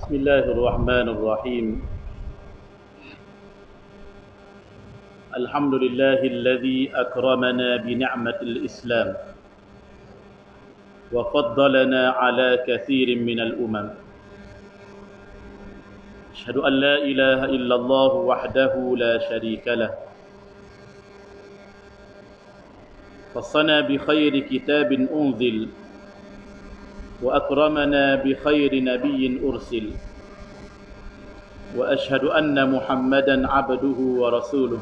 بسم الله الرحمن الرحيم الحمد لله الذي أكرمنا بنعمة الإسلام وفضلنا على كثير من الأمم أشهد أن لا إله إلا الله وحده لا شريك له خصنا بخير كتاب أنزل وأكرمنا بخير نبي أرسل وأشهد أن محمدا عبده ورسوله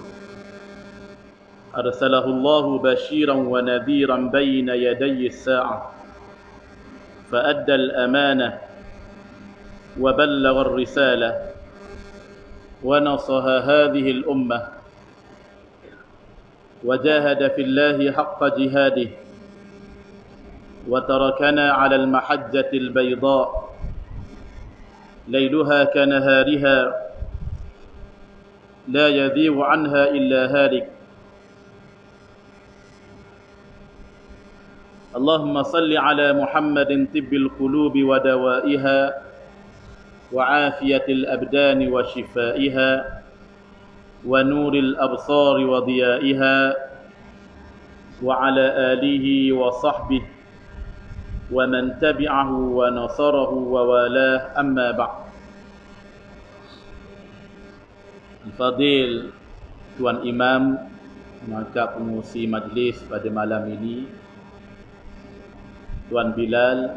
أرسله الله بشيرا ونذيرا بين يدي الساعة فأدى الأمانة وبلغ الرسالة ونصح هذه الأمة وجاهد في الله حق جهاده وتركنا على المحجة البيضاء ليلها كنهارها لا يزيغ عنها إلا هالك اللهم صل على محمد طب القلوب ودوائها وعافية الأبدان وشفائها ونور الأبصار وضيائها وعلى آله وصحبه ومن تبعه ونصره ووالاه أما بعد. Fadil Tuan Imam, maka pengurusi majlis pada malam ini, Tuan Bilal,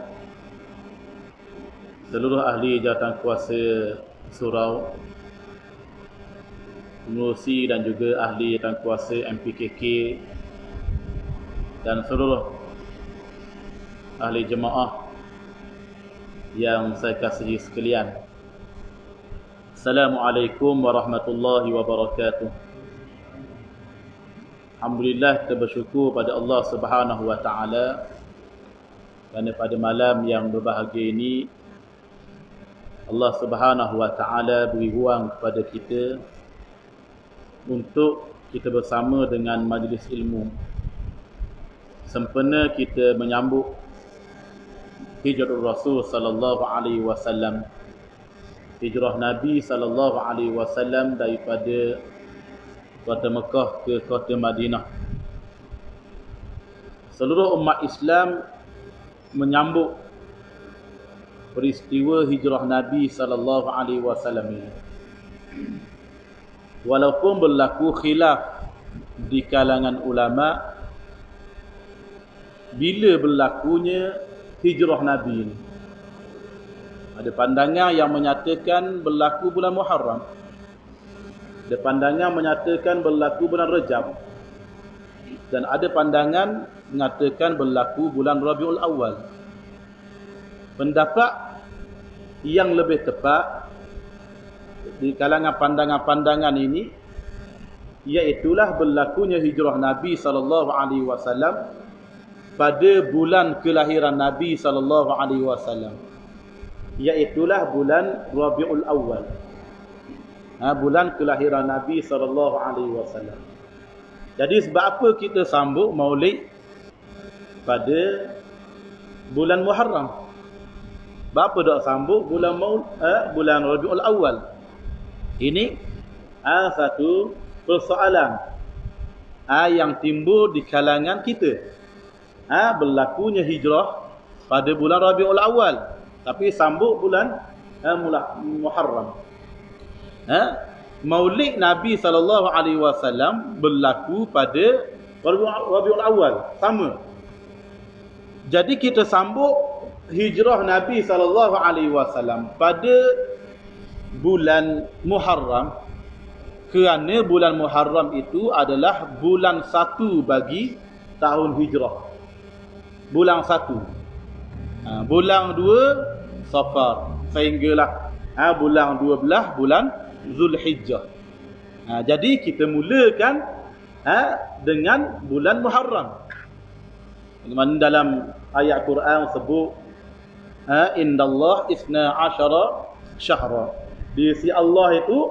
seluruh ahli jawatankuasa surau, pengurusi dan juga ahli jawatankuasa MPKK dan seluruh ahli jemaah yang saya kasihi sekalian. Assalamualaikum warahmatullahi wabarakatuh. Alhamdulillah, kita bersyukur pada Allah Subhanahu wa taala kerana pada malam yang berbahagia ini Allah Subhanahu wa taala beri ruang kepada kita untuk kita bersama dengan majlis ilmu sempena kita menyambut hijrah Rasul sallallahu alaihi wasallam, hijrah Nabi sallallahu alaihi wasallam daripada kota Mekah ke kota Madinah. Seluruh umat Islam menyambut peristiwa hijrah Nabi sallallahu alaihi wasallam ini. Walaupun berlaku khilaf di kalangan ulama bila berlakunya hijrah Nabi ini. Ada pandangan yang menyatakan berlaku bulan Muharram. Ada pandangan menyatakan berlaku bulan Rejab. Dan ada pandangan mengatakan berlaku bulan Rabiul Awal. Pendapat yang lebih tepat di kalangan pandangan-pandangan ini iaitulah berlakunya hijrah Nabi sallallahu alaihi wasallam pada bulan kelahiran Nabi sallallahu alaihi wasallam, iaitulah bulan Rabiul Awal. Bulan kelahiran Nabi sallallahu alaihi wasallam. Jadi sebab apa kita sambut Maulid pada bulan Muharram? Sebab apa dak sambut bulan Rabiul Awal? Ini satu persoalan yang timbul di kalangan kita. Berlakunya hijrah pada bulan Rabiul Awal tapi sambut bulan Muharram. Maulid Nabi sallallahu alaihi wasallam berlaku pada Rabiul Awal sama. Jadi kita sambut hijrah Nabi sallallahu alaihi wasallam pada bulan Muharram kerana bulan Muharram itu adalah bulan 1 bagi tahun hijrah. Bulan 1. Bulan 2 Safar sehinggalah bulan 12 bulan Zulhijjah. Jadi kita mulakan dengan bulan Muharram. Bagaimana dalam ayat Quran sebut indallah isna asyara syahra. Di sisi Allah itu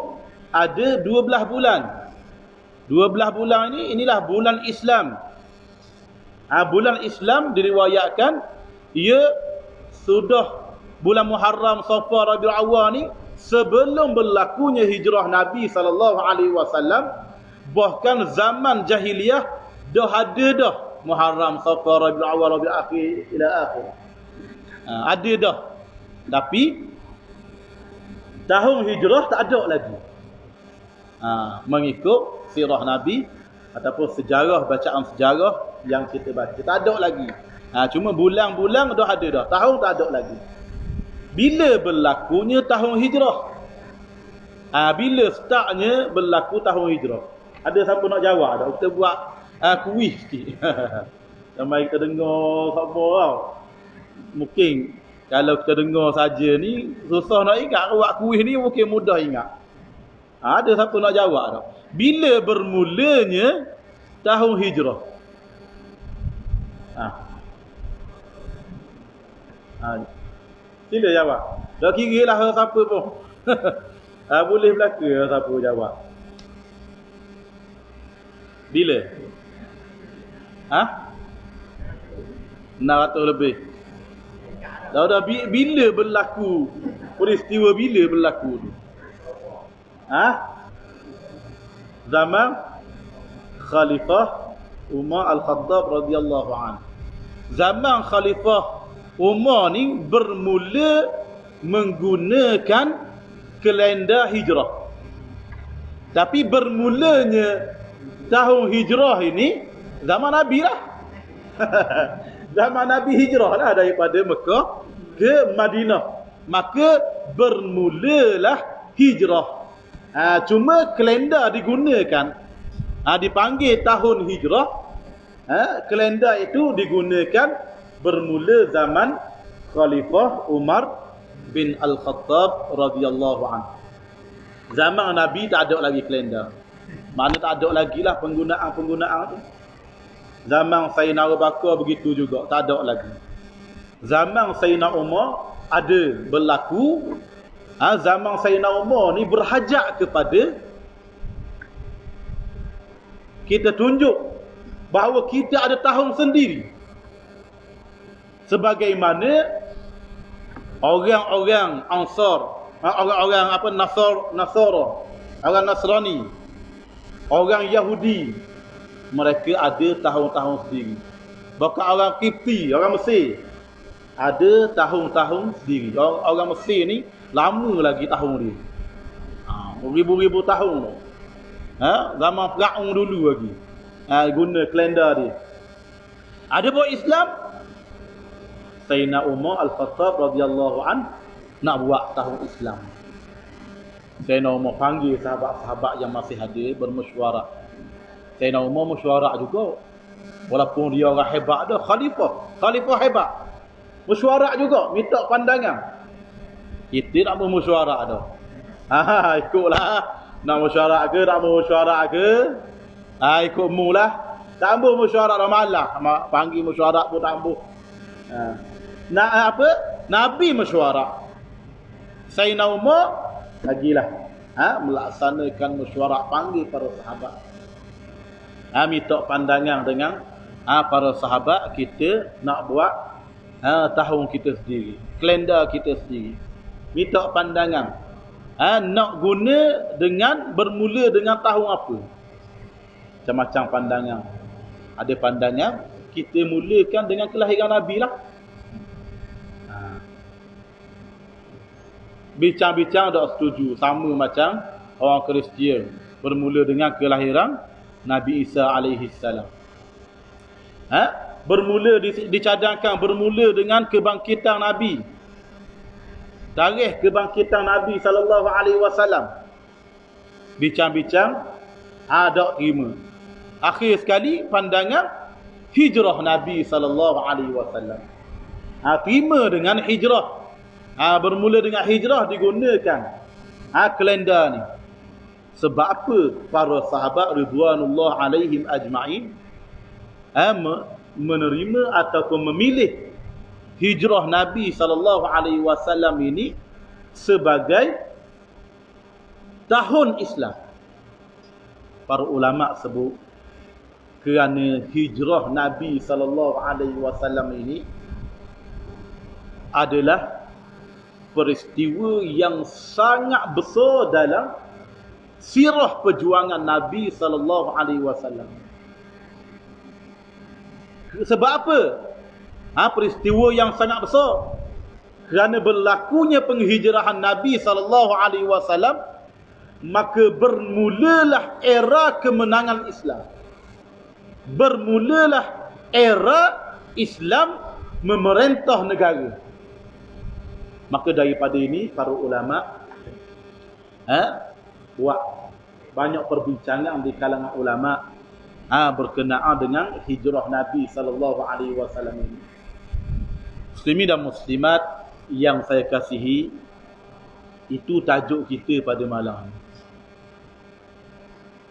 ada 12 bulan. 12 bulan inilah bulan Islam. Bulan Islam diriwayatkan ia sudah bulan Muharram, Safar, Rabiul Awwal ni sebelum berlakunya hijrah Nabi sallallahu alaihi wasallam, bahkan zaman jahiliyah dah ada dah Muharram, Safar, Rabiul Awwal, Rabiul Akhir ila akhir. Ada dah. Tapi tahun hijrah tak ada lagi. Mengikut sirah Nabi ataupun sejarah, bacaan sejarah yang kita baca, tak ada lagi. Cuma bulan-bulan dah ada dah, tahun tak ada lagi. Bila berlakunya tahun hijrah? Bila startnya berlaku tahun hijrah? Ada siapa nak jawab tak? Kita buat kuis sikit. Sampai kita dengar siapa tau. Mungkin kalau kita dengar saja ni susah nak ingat. Buat kuis ni mungkin mudah ingat. Ada siapa nak jawab tak? Bila bermulanya tahun hijrah? Sila jawab. Dah kira lah siapa pun. Boleh belaka siapa jawab. Bila? 600 lebih. Dah bila berlaku? Peristiwa bila berlaku tu? Zaman Khalifah Umar Al-Khattab radhiyallahu anhu. Zaman Khalifah Umar ni bermula menggunakan kalender hijrah. Tapi bermulanya tahun hijrah ini zaman Nabi lah. Zaman Nabi hijrah lah daripada Mekah ke Madinah. Maka bermulalah hijrah. Cuma kalender digunakan. Dipanggil tahun hijrah. Kalender itu digunakan bermula zaman Khalifah Umar bin Al-Khattab radhiyallahu anhu. Zaman Nabi tak ada lagi kalender. Mana tak ada lagi lah penggunaan tu. Zaman Sayyidina Abu Bakar begitu juga, tak ada lagi. Zaman Sayyidina Umar ada berlaku. Zaman Sayyidina Umar ni berhajat kepada kita tunjuk bahawa kita ada tahun sendiri. Sebagaimana orang-orang Ansar, orang-orang Nasara, orang Nasrani, orang Yahudi, mereka ada tahun-tahun sendiri. Bahkan orang Kipti, orang Mesir, ada tahun-tahun sendiri. Orang Mesir ni lama lagi tahun dia. Ribu-ribu tahun. Zaman Firaun dulu lagi. Guna kalender dia. Ada buat Islam, Sayyidina Umar Al-Khattab radhiyallahu an nak buat tahun Islam. Sayyidina Umar panggil sahabat-sahabat yang masih ada bermesyuarat. Sayyidina Umar mesyuarat juga. Walaupun dia orang hebat dah, khalifah hebat. Mesyuarat juga, minta pandangan. Kita nak bermesyuarat dah. Ikutlah. Nak mesyuarat ke, tak mesyuarat ke? Ikut mu lah. Tak ambil mesyuarat dah malah. Panggil mesyuarat pun tak ambil. Nak apa? Nabi mesyuarat. Sayyidina Umar lagilah melaksanakan mesyuarat, panggil para sahabat. Minta pandangan dengan para sahabat. Kita nak buat tahun kita sendiri, kalender kita sendiri. Minta pandangan. Nak guna dengan bermula dengan tahun apa? Macam-macam pandangan. Ada pandangan kita mulakan dengan kelahiran Nabi lah. Bincang-bincang tak setuju. Sama macam orang Kristian, bermula dengan kelahiran Nabi Isa alaihi salam. Bermula dicadangkan bermula dengan kebangkitan Nabi. Tarikh kebangkitan Nabi sallallahu alaihi wasallam. Bincang-bincang tak terima. Akhir sekali pandangan hijrah Nabi sallallahu alaihi wasallam. Terima dengan hijrah. Bermula dengan hijrah digunakan kalender ni. Sebab apa? Para sahabat ridwanullah alaihim ajma'in menerima ataupun memilih hijrah Nabi sallallahu alaihi wasallam ini sebagai tahun Islam. Para ulama sebut kerana hijrah Nabi sallallahu alaihi wasallam ini adalah peristiwa yang sangat besar dalam sirah perjuangan Nabi sallallahu alaihi wasallam. Sebab apa? Peristiwa yang sangat besar. Kerana berlakunya penghijrahan Nabi sallallahu alaihi wasallam, maka bermulalah era kemenangan Islam. Bermulalah era Islam memerintah negara. Maka daripada ini para ulama buat banyak perbincangan di kalangan ulama berkenaan dengan hijrah Nabi sallallahu alaihi wasallam ini. Muslimin dan muslimat yang saya kasihi, itu tajuk kita pada malam.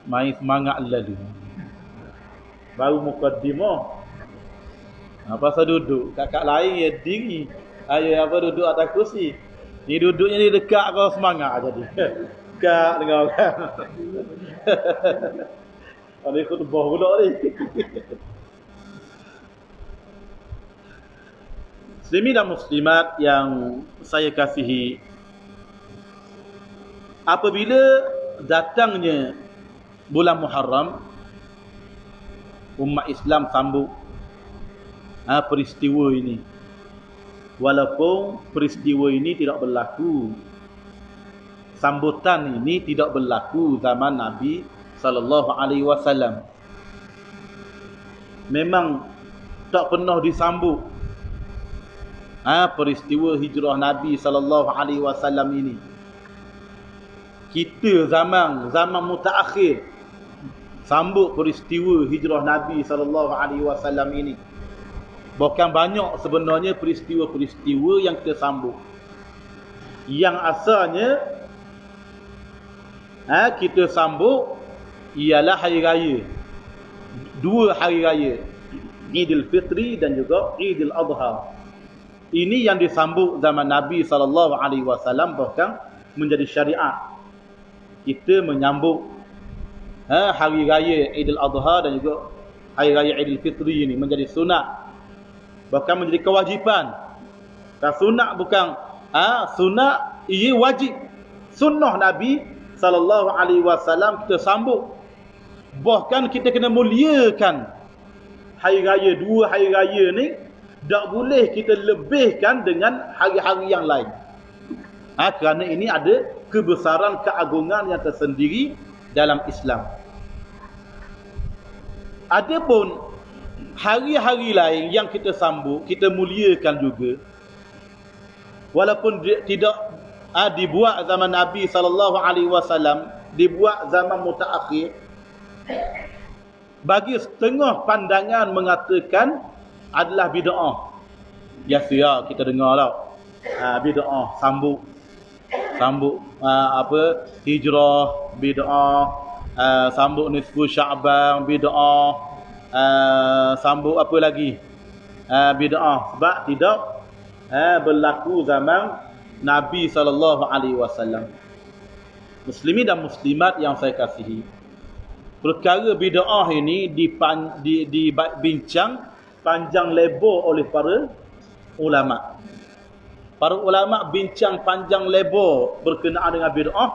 Main semangat lalu. Baru mukaddimah. Pasal duduk kakak lain ya diri. Ayo apa duduk atas kursi. Ni duduknya ni dekat kau semangat jadi. Dekat dengan orang. Ada khutbah pula ni. Muslimin dan muslimat yang saya kasihi, apabila datangnya bulan Muharram, umat Islam sambut peristiwa ini. Walaupun peristiwa ini tidak berlaku, sambutan ini tidak berlaku zaman Nabi sallallahu alaihi wasallam. Memang tak pernah disambut peristiwa hijrah Nabi sallallahu alaihi wasallam ini. Kita zaman mutaakhir sambut peristiwa hijrah Nabi sallallahu alaihi wasallam ini. Bukan banyak sebenarnya peristiwa-peristiwa yang kita sambut. Yang asalnya kita sambut ialah hari raya. Dua hari raya, Idul Fitri dan juga Idul Adha. Ini yang disambut zaman Nabi sallallahu alaihi wasallam, bahkan menjadi syariat. Kita menyambut hari raya Idul Adha dan juga hari raya Idul Fitri ini menjadi sunat, bahkan menjadi kewajipan. Dan sunat bukan sunat, ia wajib. Sunnah Nabi sallallahu alaihi wasallam kita sambut. Bahkan kita kena muliakan hari raya, dua hari raya ni. Tak boleh kita lebihkan dengan hari-hari yang lain. Kerana ini ada kebesaran, keagungan yang tersendiri dalam Islam. Adapun hari-hari lain yang kita sambut, kita muliakan juga. Walaupun tidak dibuat zaman Nabi sallallahu alaihi wasallam, dibuat zaman mutaakhir. Bagi setengah pandangan mengatakan adalah bid'ah. Biasa kita dengar tau. Bid'ah, sambut hijrah, bid'ah, sambut nisfu Sya'ban, bid'ah, sambut apa lagi? Bid'ah sebab tidak berlaku zaman Nabi sallallahu alaihi wasallam. Muslimin dan muslimat yang saya kasihi, perkara bid'ah ini dibincang panjang lebar oleh para ulama. Para ulama bincang panjang lebar berkenaan dengan bid'ah.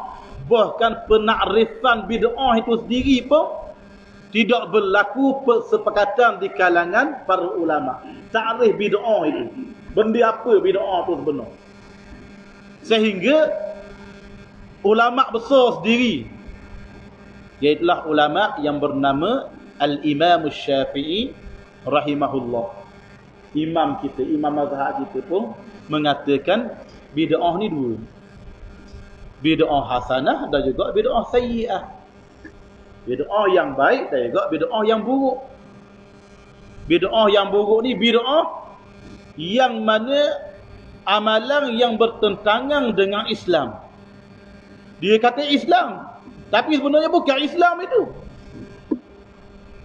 Bahkan penakrifan bid'ah itu sendiri pun tidak berlaku persepakatan di kalangan para ulama. Takrif bid'ah itu, benda apa bid'ah itu sebenar. Sehingga ulama besar sendiri, iaitulah ulama yang bernama Al-Imam Syafi'i rahimahullah. Imam kita, imam mazhab kita pun mengatakan bid'ah ni dua. Bid'ah hasanah dan juga bid'ah sayyi'ah. Bid'ah yang baik dan juga bid'ah yang buruk. Bid'ah yang buruk ni bid'ah yang mana amalan yang bertentangan dengan Islam. Dia kata Islam, tapi sebenarnya bukan Islam itu.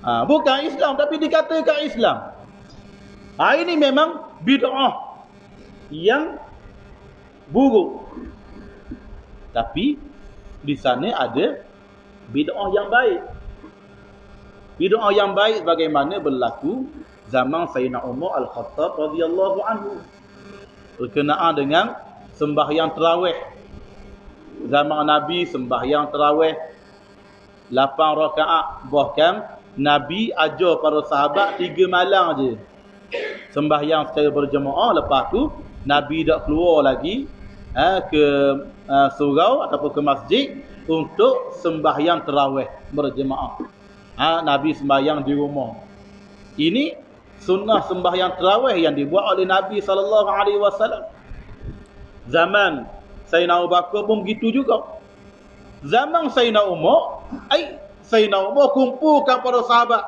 Bukan Islam tapi dikatakan Islam. Ini memang bid'ah yang buruk. Tapi di sana ada bid'ah yang baik. Bid'ah yang baik bagaimana berlaku zaman Sayyidina Umar Al-Khattab radhiyallahu anhu. Berkenaan dengan sembahyang tarawih. Zaman Nabi sembahyang tarawih 8 rakaat. Bahkan Nabi ajar para sahabat 3 malam je sembahyang secara berjemaah. Lepas tu Nabi tak keluar lagi ke surau ataupun ke masjid untuk sembahyang tarawih berjemaah. Nabi sembahyang di rumah. Ini sunnah sembahyang tarawih yang dibuat oleh Nabi SAW. Zaman Sayyidina Abu Bakar pun begitu juga. Zaman Sayyidina Umar, Sayyidina Umar kumpulkan para sahabat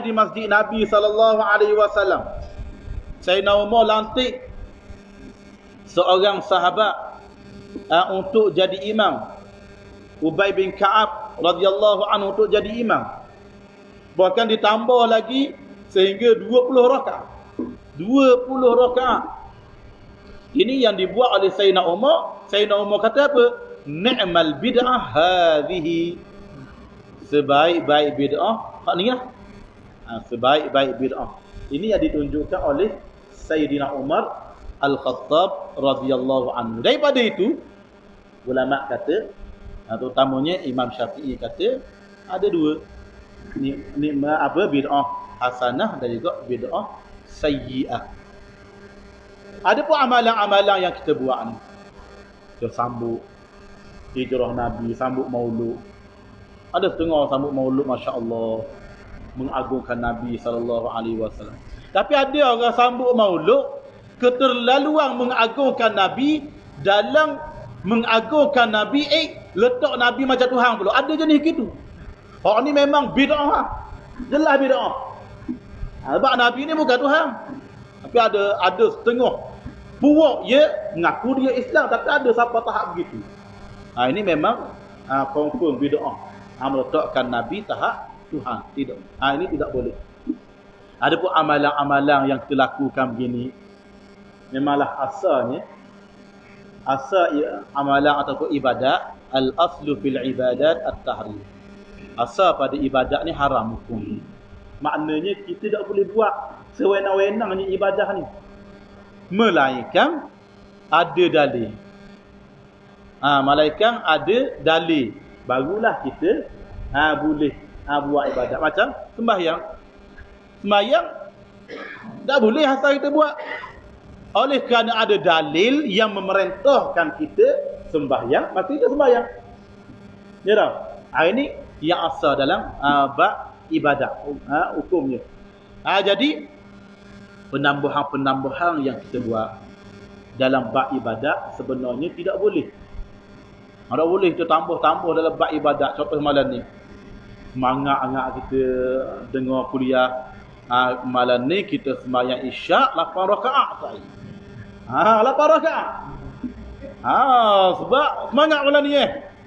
di masjid Nabi SAW. Sayyidina Umar lantik seorang sahabat untuk jadi imam. Ubay bin Ka'ab radhiyallahu anhu untuk jadi imam. Bahkan ditambah lagi sehingga 20 rakaat. 20 rakaat. Ini yang dibuat oleh Sayyidina Umar. Sayyidina Umar kata apa? Ni'mal bid'ah hadhihi. Sebaik-baik bid'ah. Hak ni lah. Sebaik-baik bid'ah. Ini yang ditunjukkan oleh Sayyidina Umar Al-Khattab radhiyallahu anhu. Daripada itu, ulama kata, terutamanya Imam Syafi'i kata, ada dua. Bid'ah hasanah dan juga bid'ah sayyi'ah. Ada pun amalan-amalan yang kita buat ni. Kita sambut hijrah Nabi, sambut maulud. Ada setengah sambut maulud, masya-Allah, mengagungkan Nabi SAW. Tapi ada orang sambut maulud keterlaluan mengagungkan Nabi, dalam mengagungkan Nabi letak Nabi macam Tuhan pula. Ada jenis gitu. Orang ni memang bid'ah. Jelas bid'ah. Sebab Nabi ni bukan Tuhan. Tapi ada setengah puak mengaku dia Islam, tapi ada siapa tahap begitu. Ini memang confirm bid'ah. Meletakkan Nabi tahap Tuhan. Tidak. Ini tidak boleh. Ada pun amalan-amalan yang kita lakukan begini, memanglah asalnya amalan ataupun ibadat, al-aslu fil ibadat at-tahrim. Asal pada ibadat ni haram hukum. Maknanya kita tak boleh buat sewenang-wenangnya ibadah ni, melainkan ada dalil. Melainkan ada dalil, barulah kita boleh buat ibadat. Macam sembahyang tak boleh asal kita buat, oleh kerana ada dalil yang memerintahkan kita sembahyang, maka kita sembahyang. Ya tak? Ini yang asal dalam bab ibadat, hukumnya. Jadi penambahan-penambahan yang kita buat dalam bab ibadat sebenarnya tidak boleh. Tak boleh kita tambah-tambah dalam bab ibadat. Contoh malam ni, semangat-angat kita dengar kuliah. Malam ni kita sembahyang isyak 8 rakaat saja. 8 rakaat. Sebab semangat malam ni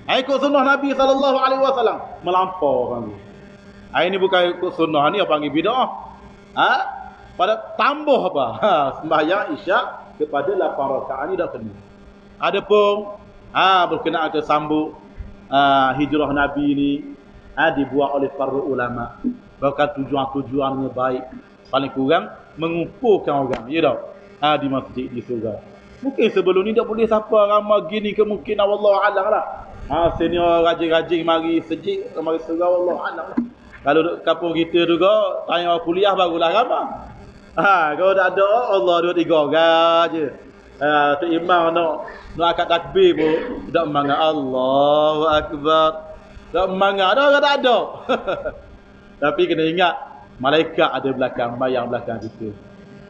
ikut sunnah Nabi SAW. Melampau kan. Ini bukan ikut sunnah ni, apa panggil bid'ah. Pada tambah apa? Sembahyang isyak kepada 8 rakaat ni dah kena. Adapun berkenaan ke sambut hijrah Nabi ni dibuat oleh para ulama. Bahkan tujuan-tujuannya baik. Paling kurang mengumpulkan orang, ya tak? Di masjid, di surau. Mungkin sebelum ni tak boleh siapa ramai gini, kemungkinan wallahu a'lam lah. Senior rajin-rajin mari sejik, mari surau, wallahu a'lam lah. Kalau duduk kampung kita juga, tanya kuliah barulah ramai. Kalau tak ada, Allah 2-3 orang je. Tu imam nak akad takbir pun tak semangat, Allahu Akbar. Tak semangat dah, orang tak ada. Tapi kena ingat, malaikat ada belakang, bayang belakang kita.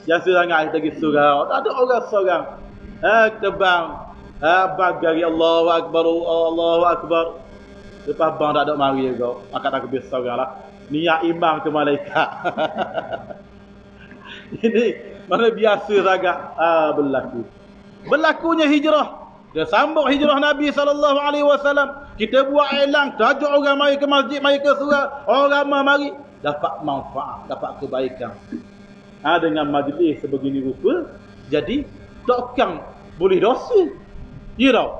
Yang serangan kita pergi surau, tak ada orang seorang. Kita bang, bagari Allahu Akbar, Allahu Akbar. Lepas bang tak ada mari juga, akad takbir seorang lah. Niat imam ke malaikat. Ini mana biasa sangat berlakunya hijrah. Dia sambung hijrah Nabi SAW. Kita buat elang, tajuk orang mari ke masjid, mari ke surau, orang mari dapat manfaat, dapat kebaikan. Dengan majlis sebegini rupa, jadi takkan boleh dosa. Ya tak?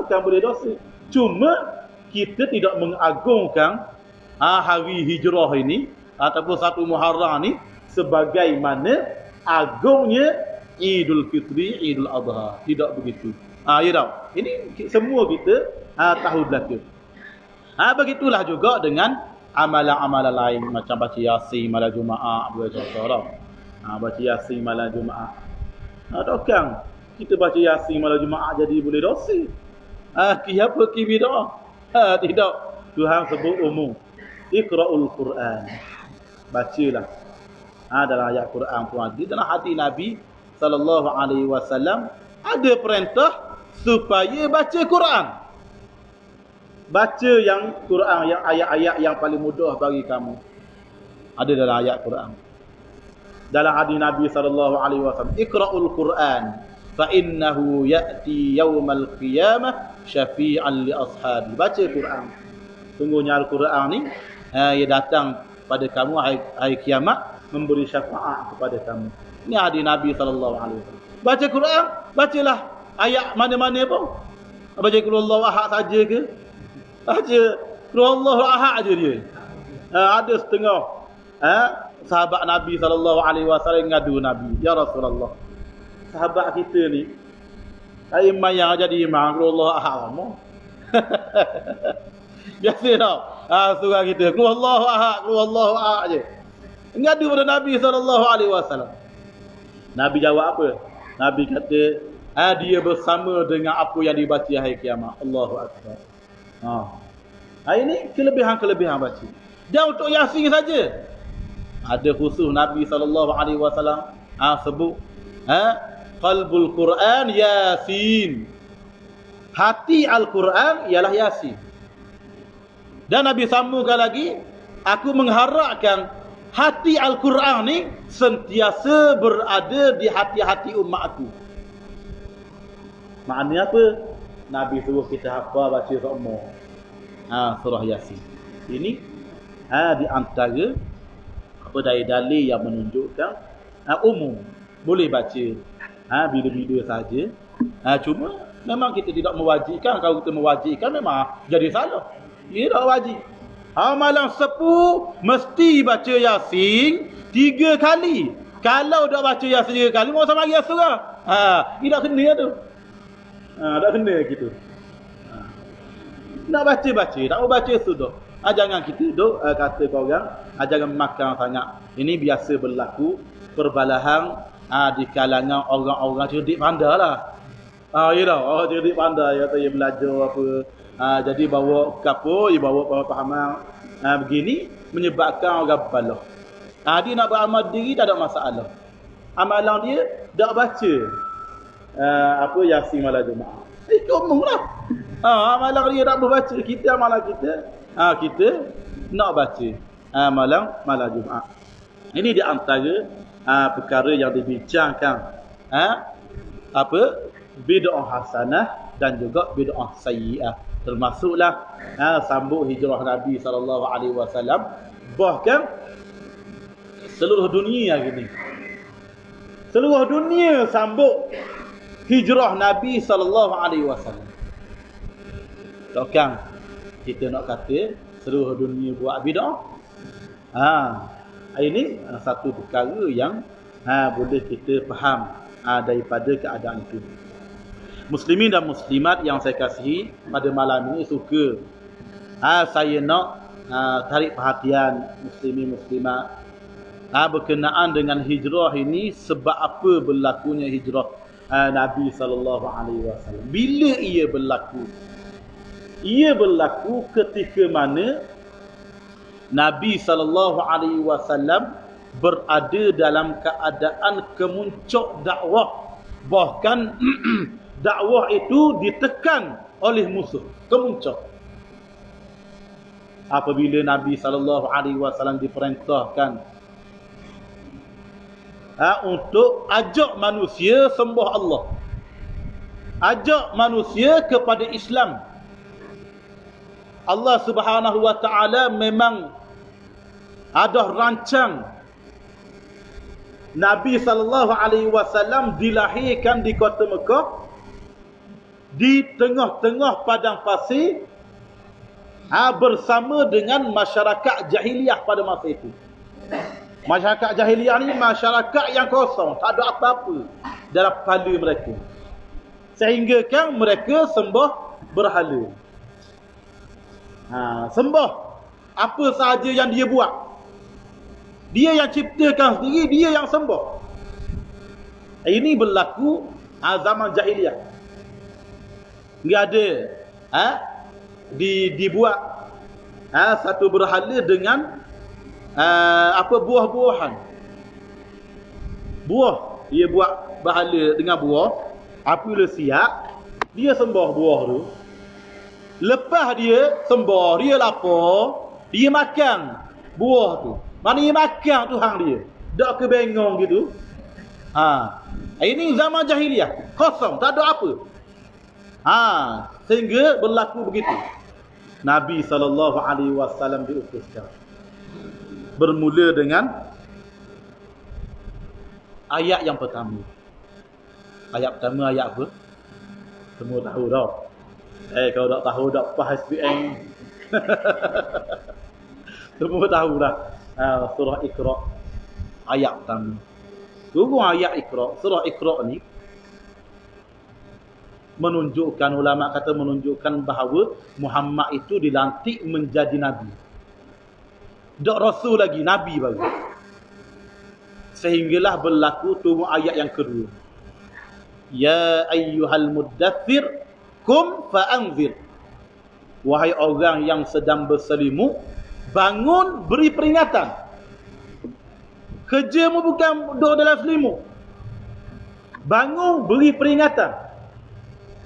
Takkan boleh dosa. Cuma kita tidak mengagungkan hari hijrah ini ataupun 1 Muharram ni sebagaimana agungnya Idul Fitri, Idul Adha. Tidak begitu. Ya tahu. Ini semua kita tahu belaka. Begitulah juga dengan amalan-amalan lain macam baca Yasin malam Jumaat, baca Yasin malam Jumaat. Takkan kita baca Yasin malam Jumaat jadi boleh dosa. Apa bidah? Tidak. Tuhan sebut umum. Iqra'ul Quran. Bacalah. Dalam ayat Quran pun ada, dalam hadis Nabi sallallahu alaihi wasallam ada perintah supaya baca Quran. Baca yang Quran, yang ayat-ayat yang paling mudah bagi kamu. Ada dalam ayat Quran. Dalam hadis Nabi sallallahu alaihi wasallam, Iqra'ul Quran fa innahu ya'ti yaumal qiyamah syafi'an li ashabi. Baca Quran. Sungguhnya Al-Quran ni ia datang pada kamu hari kiamat memberi syafaat kepada kamu. Ini hadis Nabi sallallahu alaihi wasallam. Baca Quran, bacalah ayat mana-mana pun. Baca qul huwallahu ahad saja ke? Baca qul huwallahu ahad aja dia. Ada setengah sahabat Nabi sallallahu alaihi wasallam ngadu Nabi, "Ya Rasulullah, sahabat kita ni imam yang jadi imam qul huwallahu ahad lama." Biasa tau. Surah kita qul huwallahu ahad aje. Ngadu pada Nabi SAW. Nabi jawab apa? Nabi kata, dia bersama dengan apa yang dibaca hari kiamat. Allahu Akbar. Ini kelebihan-kelebihan baca. Dan untuk Yasin saja. Ada khusus Nabi SAW sebut, qalbul Quran Yasin. Hati Al-Quran ialah Yasin. Dan Nabi sambungkan lagi, aku mengharapkan hati Al-Quran ni sentiasa berada di hati-hati umat aku. Maknanya apa? Nabi suruh kita hafal baca semua. Surah Yasin. Ini di antara dalil yang menunjukkan umum. Boleh baca bila-bila saja. Cuma memang kita tidak mewajibkan. Kalau kita mewajibkan memang jadi salah. Ia tak wajib. Malam sepuh mesti baca Yasin 3 kali. Kalau dah baca Yasin 3 kali, mau sama lagi surah. Ia tak kena tu. Tak kena gitu. Nak baca-baca, tak mau baca sudah. Jangan kita duduk kata kau orang, jangan makan sangat. Ini biasa berlaku perbalahan di kalangan orang-orang cerdik pandai lah. Ya dah, orang cerdik pandai kata dia belajar apa. Jadi bawa kapo, dia bawa pemahaman begini menyebabkan orang balah. Dia nak beramal diri tak ada masalah. Amalan dia tak baca Yasin malam Jumaat. Itu umumlah. Amalan dia tak baca, kita amalan kita kita nak baca malam Jumaat. Ini di antara perkara yang dibincangkan bid'ah hasanah dan juga bid'ah sayyi'ah. Termasuklah sambut hijrah Nabi SAW. Bahkan seluruh dunia gini. Seluruh dunia sambut hijrah Nabi SAW. Takkan kita nak kata seluruh dunia buat bid'ah? Ini satu perkara yang boleh kita faham daripada keadaan itu. Muslimin dan muslimat yang saya kasihi, pada malam ini suka saya nak tarik perhatian muslimin muslimat berkenaan dengan hijrah ini. Sebab apa berlakunya hijrah Nabi SAW? Bila ia berlaku? Ia berlaku ketika mana Nabi SAW berada dalam keadaan kemuncak dakwah. Bahkan dakwah itu ditekan oleh musuh, kemuncak. Apabila Nabi SAW diperintahkan untuk ajak manusia sembah Allah, ajak manusia kepada Islam. Allah Subhanahu wa taala memang ada rancang Nabi SAW dilahirkan di kota Mekah, di tengah-tengah padang pasir, bersama dengan masyarakat jahiliyah pada masa itu. Masyarakat jahiliyah ni masyarakat yang kosong, tak ada apa-apa. dalam kepala mereka. Sehingga kan mereka sembah berhala. Sembah apa sahaja yang dia buat. Dia yang ciptakan sendiri, dia yang sembah. Ini berlaku zaman jahiliah. Enggak ada dibuat satu berhala dengan buah-buahan. Buah, dia buat berhala dengan buah. Apabila siap, dia sembah buah tu. Lepas dia sembah, dia lapar, dia makan buah tu. Mana dia makan Tuhan dia. Tak kebengong gitu. Ini zaman jahiliah. Kosong, tak ada apa. Sehingga berlaku begitu. Nabi SAW diutuskan. Bermula dengan ayat yang pertama. Ayat pertama ayat apa? Semua tahu dah. Kalau tak tahu tak pas SPM. Semua tahu dah. Surah Iqra. Ayat pertama. Turun ayat Iqra. Surah Iqra ni menunjukkan, ulama kata menunjukkan bahawa Muhammad itu dilantik menjadi Nabi. Tak Rasul lagi, Nabi baru. Sehinggalah berlaku turun ayat yang kedua. Ya ayyuhal muddathir kum fa'anzir. Wahai orang yang sedang berselimut, bangun, beri peringatan. Kerjamu bukan duduk dalam selimut. Bangun, beri peringatan.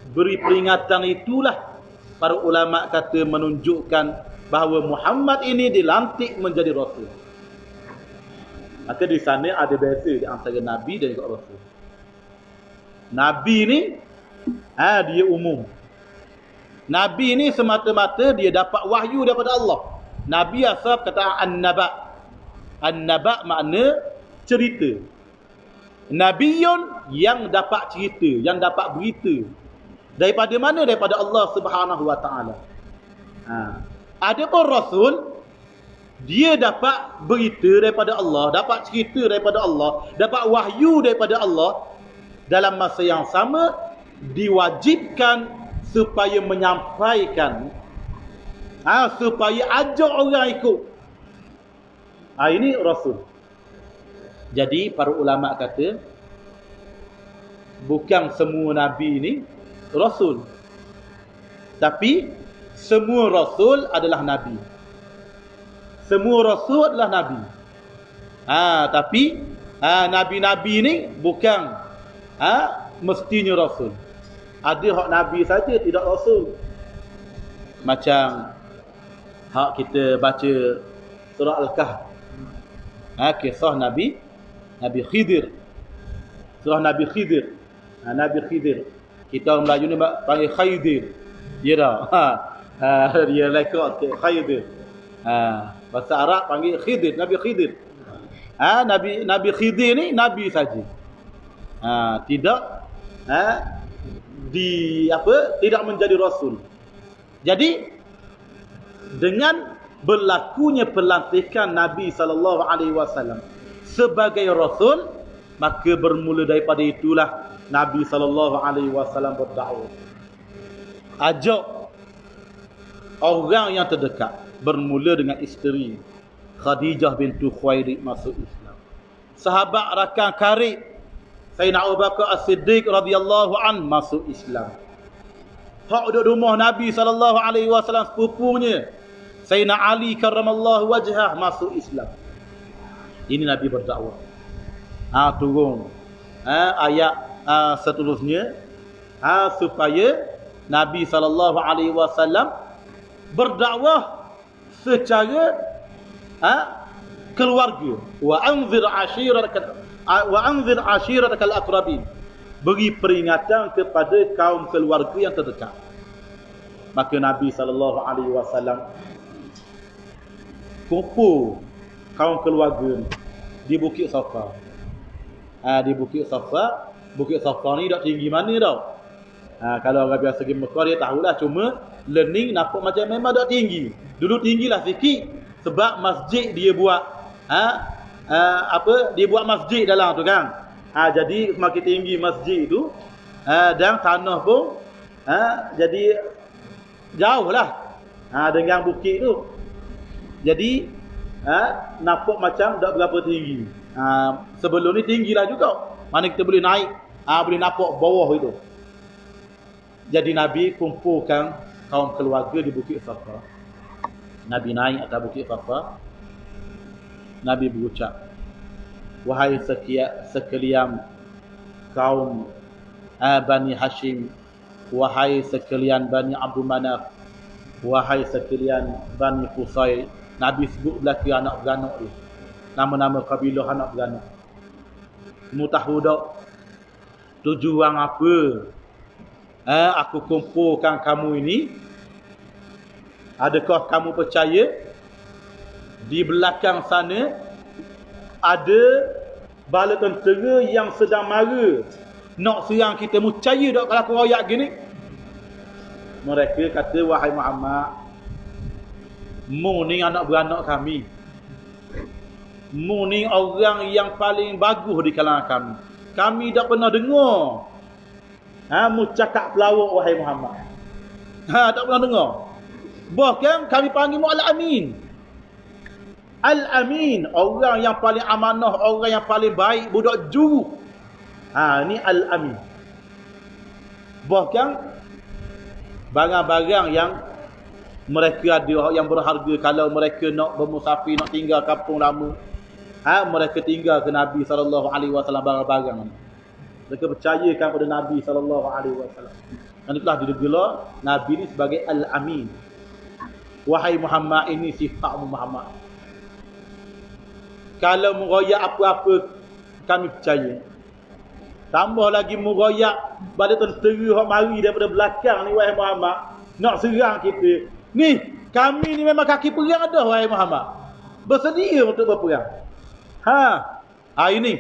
Beri peringatan itulah para ulama kata menunjukkan bahawa Muhammad ini dilantik menjadi Rasul. Maka di sana ada beza di antara Nabi dan juga Rasul. Nabi ni dia umum. Nabi ni semata-mata dia dapat wahyu daripada Allah. Nabi asal kata an-naba. An-naba makna cerita. Nabiyun yang dapat cerita, yang dapat berita. Daripada mana? Daripada Allah Subhanahu wa taala. Adapun Rasul, dia dapat berita daripada Allah, dapat cerita daripada Allah, dapat wahyu daripada Allah. Dalam masa yang sama diwajibkan supaya menyampaikan, supaya ajak orang ikut. Ini Rasul. Jadi para ulama kata bukan semua Nabi ini Rasul, tapi semua Rasul adalah Nabi. Semua Rasul adalah Nabi. Tapi Nabi-Nabi ni bukan mestinya Rasul. Ada hak Nabi saja, tidak Rasul. Macam hak kita baca surah Al-Kahf. Kisah Nabi Khidir. Surah Nabi Khidir. Nabi Khidir. Kita orang Melayu ni panggil Khaidir. Ya dah. Dia lekak Khaidir. Bahasa Arab panggil Khidir, Nabi Khidir. Nabi Khidir ni Nabi saja. Tidak tidak menjadi Rasul. Jadi dengan berlakunya pelantikan Nabi SAW sebagai Rasul, maka bermula daripada itulah Nabi SAW berdakwah. Ajak orang yang terdekat. Bermula dengan isteri Khadijah bintu Khuwailid masuk Islam. Sahabat rakan karib Sayyidina Abu Bakar As-Siddiq radhiyallahu an masuk Islam. Hak duduk rumah Nabi SAW sepupunya Sayyidina Ali karramallahu wajhah masuk Islam. Ini Nabi berdakwah. Turun ayat seterusnya supaya Nabi SAW berdakwah secara keluarga. Wa anzir ashiratakal aqrabin. Beri peringatan kepada kaum keluarga yang terdekat. Maka Nabi SAW kumpul kaum keluarga di Bukit Safa. Di Bukit Safa. Bukit Safa ni tak tinggi mana tau. Kalau orang biasa pergi Mekah dia tahulah, cuma learning nampak macam memang tak tinggi. Dulu tinggilah sikit sebab masjid dia buat dia buat masjid dalam tu kan. Jadi semakin tinggi masjid itu, dan tanah pun jadi jauh lah dengan bukit tu. Jadi nampak macam tak berapa tinggi. Sebelum ni tinggilah juga. Mana kita boleh naik, boleh nampak bawah itu. Jadi Nabi kumpulkan kaum keluarga di Bukit Safa. Nabi naik atas Bukit Safa. Nabi berucap, wahai sekalian kaum Bani Hashim, wahai sekalian Bani Abdul Manaf, wahai sekalian Bani Qusay. Nabi sebut belaka anak beranak dia, nama-nama kabilah anak beranak. Kamu tahu tak tujuan apa aku kumpulkan kamu ini? Adakah kamu percaya di belakang sana ada bala tentera yang sedang mara nak serang kita? Percaya tak kalau aku royak gini? Mereka kata, wahai Muhammad, mu ni anak beranak kami, mu ni orang yang paling bagus di kalangan kami. Kami tak pernah dengar mu cakap pelawak, wahai Muhammad. Tak pernah dengar. Bahkan kami panggil mu Al-Amin. Al-Amin, orang yang paling amanah, orang yang paling baik, budak juru. Ni Al-Amin. Bahkan barang-barang yang mereka ada yang berharga, kalau mereka nak bermusafir, nak tinggal kampung lama, mereka tinggal ke Nabi SAW barang-barang. Mereka percayakan pada Nabi SAW. Dan itulah digelar Nabi ini sebagai Al-Amin. Wahai Muhammad, ini sifatmu Muhammad. Kalau meroyak apa-apa, kami percaya. Tambah lagi meroyak pada tentera yang mari daripada belakang ni, wahai Muhammad, nak serang kita. Ni, kami ni memang kaki perang dah, wahai Muhammad. Bersedia untuk berperang. Ini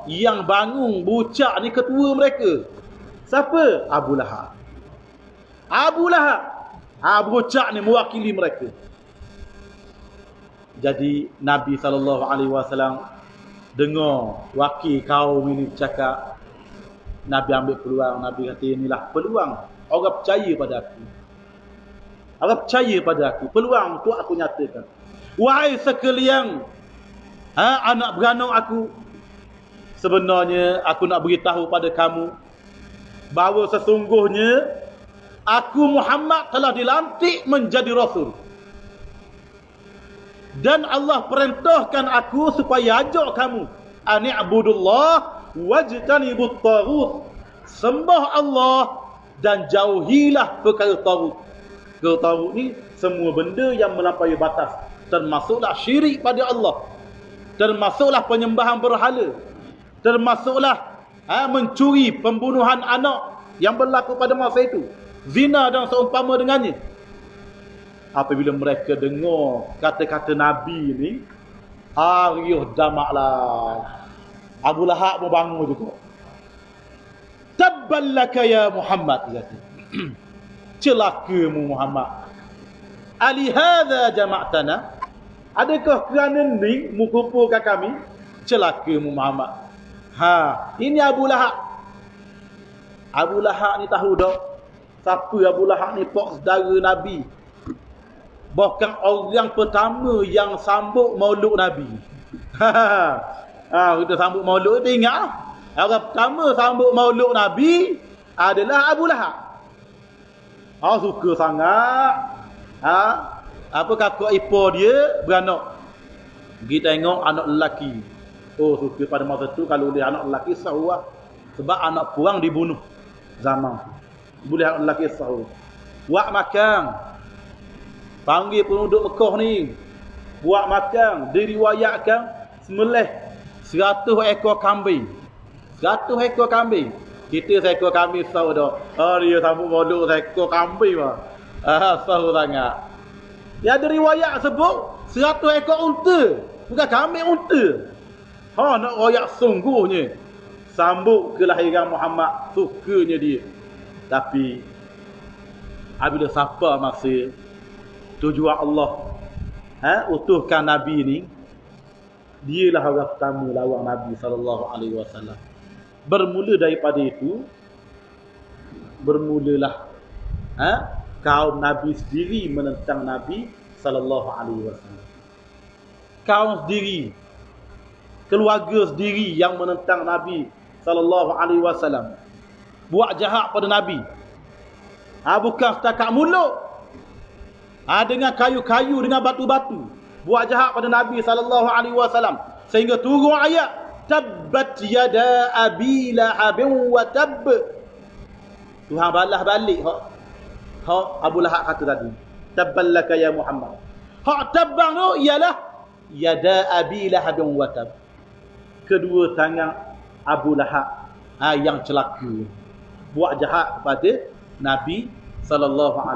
yang bangun bucak ni ketua mereka. Siapa? Abu Lahab. Abu Lahab. Bucak ni mewakili mereka. Jadi Nabi SAW dengar wakil kaum ini cakap, Nabi ambil peluang. Nabi kata, inilah peluang. Orang percaya pada aku. Orang percaya pada aku. Peluang tu aku nyatakan. Wahai sekalian anak beranak aku, sebenarnya aku nak beritahu pada kamu bahawa sesungguhnya aku Muhammad telah dilantik menjadi Rasul. Dan Allah perintahkan aku supaya ajak kamu ani'budullah wajtanibut taghut. Sembah Allah dan jauhilah perkara taghut. Perkara taghut ni semua benda yang melampaui batas, termasuklah syirik pada Allah, termasuklah penyembahan berhala, termasuklah mencuri, pembunuhan anak yang berlaku pada masa itu, zina dan seumpama dengannya. Apabila mereka dengar kata-kata Nabi ni, riuh damaklah. Abu Lahab pun bangun juga. Tabballaka ya Muhammad, kata. Celakamu Muhammad. Ali hadza jama'tana? Adakah kerana ni mu kumpulkan kami? Celakamu Muhammad. Ini Abu Lahab. Abu Lahab ni tahu tak siapa Abu Lahab ni? Pak saudara Nabi. Bahkan orang pertama yang sambut maulud Nabi. Kita sambut maulud, kita ingat lah. Orang pertama sambut maulud Nabi adalah Abu Lahab. Suka sangat. Apa kakak ipar dia beranak. Kita tengok anak lelaki. Suka pada masa tu kalau dia anak lelaki sahur lah. Sebab anak perang dibunuh zaman tu. Boleh anak lelaki sahur. Buat makan. Panggil penduduk Mekah ni, buat makan. Diriwayatkan sembelih 100 ekor kambing. 100 ekor kambing. Kita seekor kambing sahur dah. Dia sambut maulud seekor kambing lah. Sahur sangat. Dia ada riwayat sebut 100 ekor unta. Bukan kambing, unta. Nak royak sungguhnya sambut kelahiran Muhammad. Sukanya dia. Tapi apabila siapa masa tujuan Allah utuhkan Nabi ni, Dialah orang pertama lawan Nabi SAW. Bermula daripada itu, bermulalah kaum Nabi sendiri menentang Nabi SAW. Kaum sendiri, keluarga sendiri yang menentang Nabi SAW. Buat jahat pada Nabi. Bukan setakat mulut. Dengan kayu-kayu, dengan batu-batu. Buat jahat pada Nabi SAW. Sehingga turun ayat. Tabbat yada abi lahabin wa tab. Tuhan balas balik. Hak Abu Lahab kata tadi. Tabballaka ya Muhammad. Hak tabbang tu ialah yada abi lahabin wa tab. Kedua tangan Abu Lahab yang celaka. Buat jahat kepada Nabi SAW.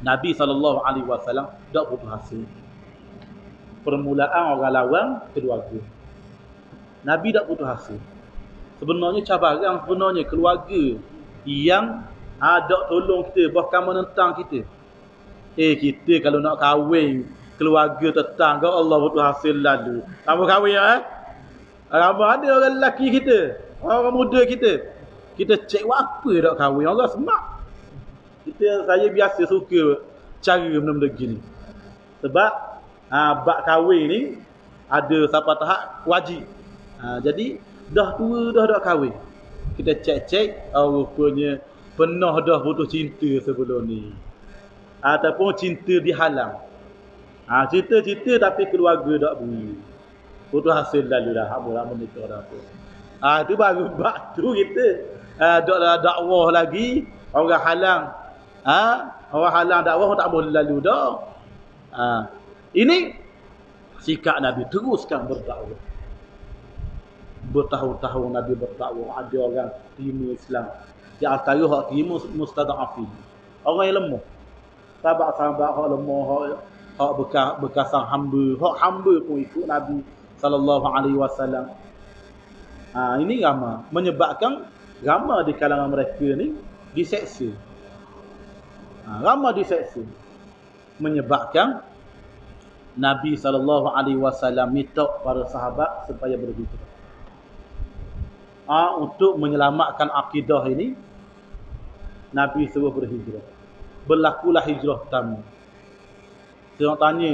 Nabi SAW tak putus asa. Permulaan orang lawan keluarga. Nabi tak putus asa. Sebenarnya cabaran sebenarnya keluarga yang tak tolong kita, bahkan menentang kita. Kita kalau nak kahwin keluarga tetangga Allah putus asa lalu. Kamu kahwin Kamu ada orang lelaki kita, orang muda kita. Kita cek apa tak kahwin orang semak. Saya biasa suka cara benda-benda gini. Sebab bab kahwin ni ada sampai tahap wajib. Jadi dah tua dah tak kahwin. Kita cek-cek rupanya pernah dah putus cinta sebelum ni. Ataupun cinta dihalang. Cinta-cinta tapi keluarga tak beri. Putus hasil lalu dah. Apa menikah dah tu. Itu baru bab tu kita dakwah lagi. Orang halang. Orang halang dakwah tak boleh lalu dah. Ini sikap Nabi teruskan berdakwah. Bertahun-tahun Nabi berdakwah. Ada orang terima Islam. Di antara hak terima mustada'afin. Orang yang lemah. Sahabat-sahabat hak lemah, hak bekasang hamba, hak hamba pun ikut Nabi SAW. Ini ramai menyebabkan ramai di kalangan mereka ni diseksa. Ramai diseksa. Menyebabkan Nabi SAW minta para sahabat supaya berhijrah. Untuk menyelamatkan akidah ini, Nabi suruh berhijrah. Berlakulah hijrah pertama. Saya nak tanya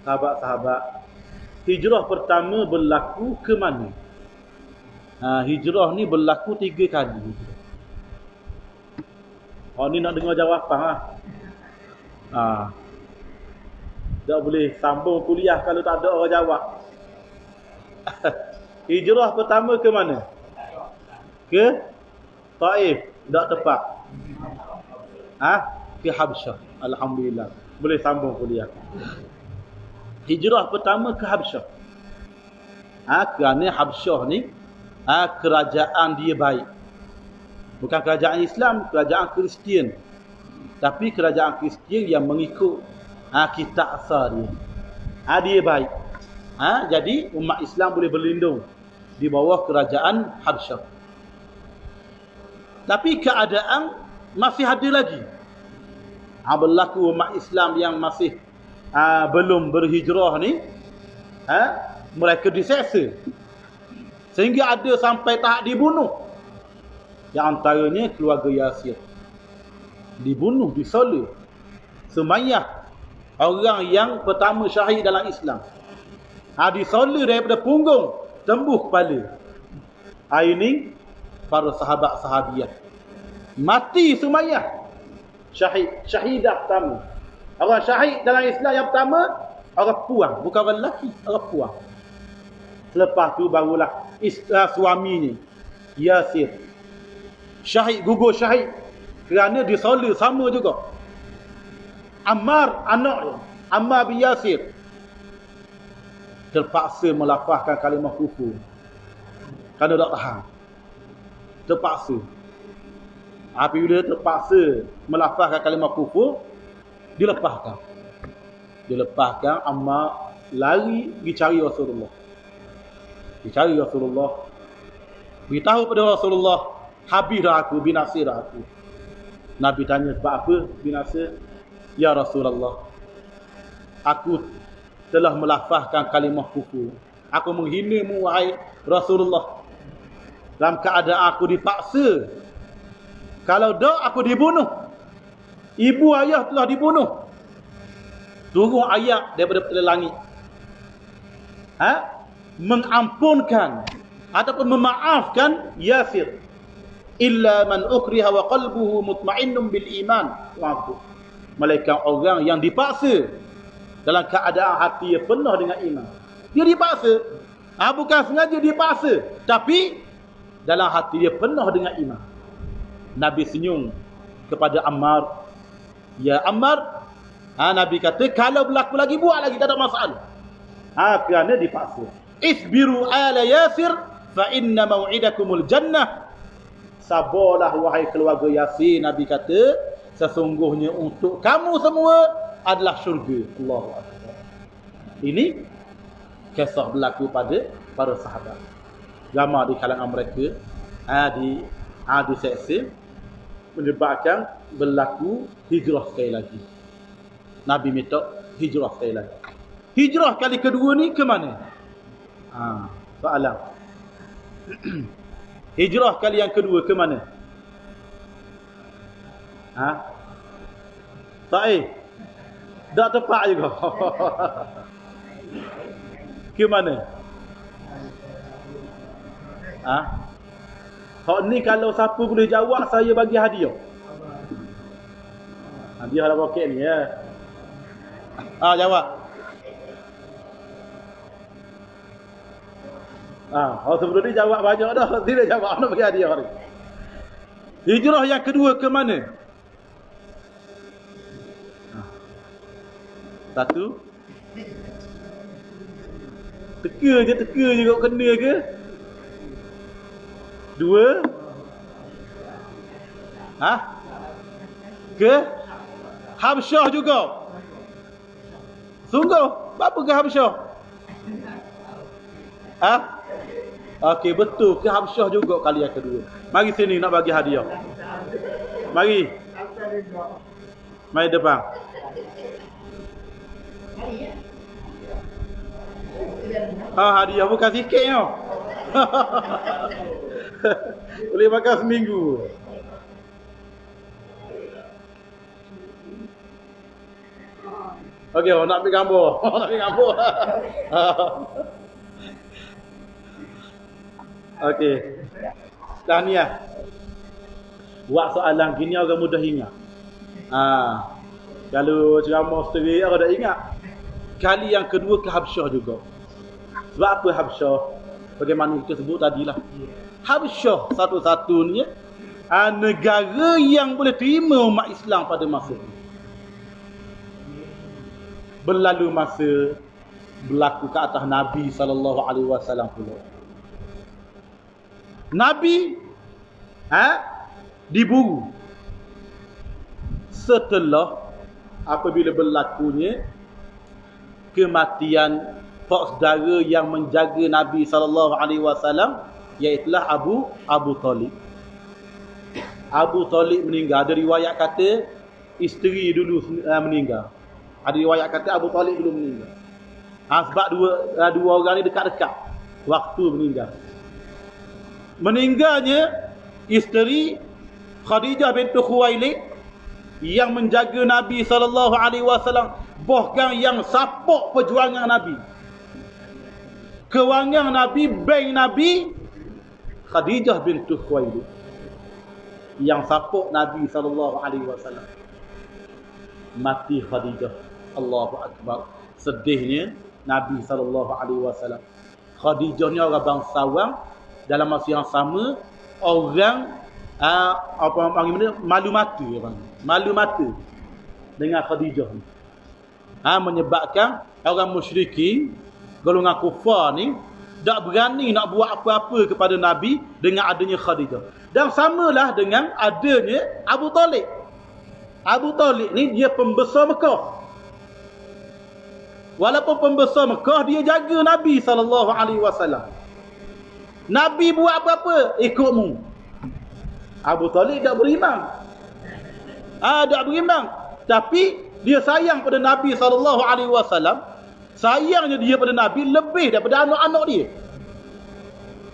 sahabat-sahabat, hijrah pertama berlaku ke mana? Hijrah ni berlaku 3 kali. Ni nak dengar jawapan tak boleh sambung kuliah kalau tak ada orang jawab. Hijrah pertama ke mana? Ke Taif, tak tepat. Ke Habsyah. Alhamdulillah. Boleh sambung kuliah. Hijrah pertama ke Habsyah. Kerana Habsyah ni kerajaan dia baik. Bukan kerajaan Islam, kerajaan Kristian. Tapi kerajaan Kristian yang mengikut kitab asal dia. Dia baik. Jadi umat Islam boleh berlindung di bawah kerajaan Habsyah. Tapi keadaan masih ada lagi. Berlaku umat Islam yang masih belum berhijrah ni, mereka diseksa. Sehingga ada sampai tahap dibunuh. Yang antaranya keluarga Yasir. Dibunuh, disola. Sumayyah, orang yang pertama syahid dalam Islam. Disola daripada punggung tembus kepala. Ini para sahabat-sahabiah. Mati Sumayyah. Syahidah pertama. Orang syahid dalam Islam yang pertama, orang puang. Bukan orang lelaki, orang puang. Selepas tu barulah suaminya, Yasir. Syahid, gugur syahid. Kerana disola sama juga. Ammar, anaknya. Ammar bin Yasir. Terpaksa melafazkan kalimah kufur. Kerana tak tahan. Terpaksa. Apabila terpaksa melafazkan kalimah kufur, dilepaskan. Ammar lari pergi cari Rasulullah. Dicari Rasulullah. Beritahu pada Rasulullah, habis dah aku, binasa dah aku. Nabi tanya sebab apa binasa? Ya Rasulullah, aku telah melafazkan kalimah kufur. Aku menghinamu wahai Rasulullah. Dalam keadaan aku dipaksa. Kalau tak aku dibunuh. Ibu ayah telah dibunuh. Turun ayat daripada langit. Mengampunkan ataupun memaafkan Yasir. Illa man ukriha wa qalbuhu mutmainnun bil iman. Malaikat orang yang dipaksa dalam keadaan hati dia penuh dengan iman. Dia dipaksa. Bukan sengaja dipaksa, tapi dalam hati dia penuh dengan iman. Nabi senyum kepada Ammar. Ya Ammar, Nabi kata kalau berlaku lagi buat lagi, tak ada masalah. Kerana dipaksa. Isbiru ala Yasir fa inna mau'idakumul jannah. Sabarlah wahai keluarga Yasir, Nabi kata, sesungguhnya untuk kamu semua adalah syurga. Allahu Akbar. Ini kisah berlaku pada para sahabat. Ramai di kalangan mereka diseksa, menyebabkan berlaku hijrah sekali lagi. Nabi minta hijrah sekali lagi. Hijrah kali kedua ni ke mana? Soalan. Hijrah kali yang kedua ke mana? Taib. Tak tepat juga. Ke mana? Hak ni kalau siapa boleh jawab, saya bagi hadiah. Hadiah dalam poket ni ya. Jawab. Sebelum ni jawab banyak dah. Tidak jawab, nak bagi hadiah ni. Hijrah yang kedua ke mana? Satu. Teka je kau kena ke? Dua. Ke Habsyah juga. Sungguh, apa ke Habsyah? Okey, betul ke Habsyah juga kali yang kedua. Mari sini nak bagi hadiah. Mari. Mari depan. Hadiah bukan sikit tau. Boleh makan seminggu. Okey, nak ambil gambar. Nak ambil gambar. Okey. Tahniah. Buat soalan gini orang mudah ingat. Kalau ceramah sendiri orang dah ingat. Kali yang kedua ke Habsyah juga. Sebab apa Habsyah? Bagaimana kita sebut tadilah. Habsyah satu-satunya negara yang boleh terima umat Islam pada masa itu. Berlalu masa berlaku ke atas Nabi SAW pula. Nabi diburu setelah apabila berlakunya kematian pak saudara yang menjaga Nabi SAW, iaitulah Abu Talib. Abu Talib meninggal. Ada riwayat kata isteri dulu meninggal. Ada riwayat kata Abu Talib dulu meninggal. Sebab dua orang ni dekat-dekat waktu meninggal. Meninggalnya isteri Khadijah binti Khuwailid yang menjaga Nabi SAW, bahkan yang support perjuangan Nabi. Kewangan Nabi, bank Nabi, Khadijah binti Khuwailid yang support Nabi SAW. Mati Khadijah. Allahu Akbar. Sedihnya Nabi SAW. Khadijah ni orang bangsawan, dalam masa yang sama orang malu mata dengan Khadijah ni. Menyebabkan orang musyrikin, golongan kufar ni tak berani nak buat apa-apa kepada Nabi dengan adanya Khadijah. Dan samalah dengan adanya Abu Talib. Abu Talib ni dia pembesar Mekah. Walaupun pembesar Mekah, dia jaga Nabi SAW. Nabi buat apa-apa, ikutmu. Abu Talib tak beriman. Tak beriman. Tapi dia sayang pada Nabi SAW. Sayangnya dia pada Nabi lebih daripada anak-anak dia.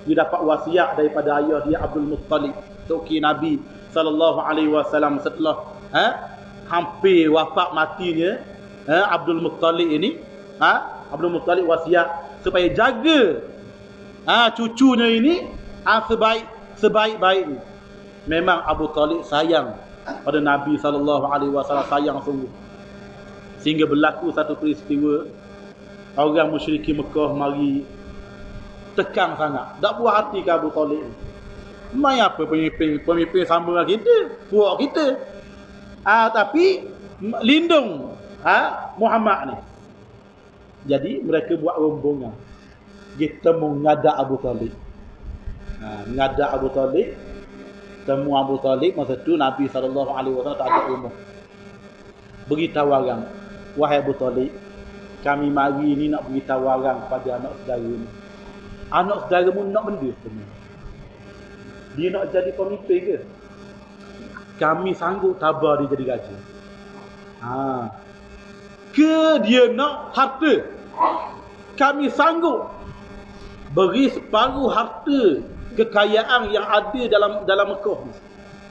Dia dapat wasiat daripada ayah dia Abdul Muttalib, toki Nabi sallallahu alaihi wasallam setelah hampir wafat matinya Abdul Muttalib ini, Abdul Muttalib wasiat supaya jaga cucunya ini sebaik-baiknya. Memang Abu Talib sayang pada Nabi sallallahu alaihi wasallam, sayang sungguh. Sehingga berlaku satu peristiwa, orang musyrikin Mekah mari tekan sangat. Tak puas hati ke Abu Talib. Mai apa pemimpin sama dengan kita, puak kita. Tapi lindung Muhammad ni. Jadi mereka buat rombongan. Kita mengadak Abu Talib. Mengadak Abu Talib. Temu Abu Talib masa tu Nabi SAW tak ada rumah. Beritahu orang, wahai Abu Talib, kami mari ni nak beritahu orang kepada anak saudara ni. Anak saudaramu nak benda sebenarnya. Dia nak jadi pemimpin ke? Kami sanggup tabah dia jadi raja. Ke dia nak harta? Kami sanggup beri separuh harta kekayaan yang ada dalam Mekah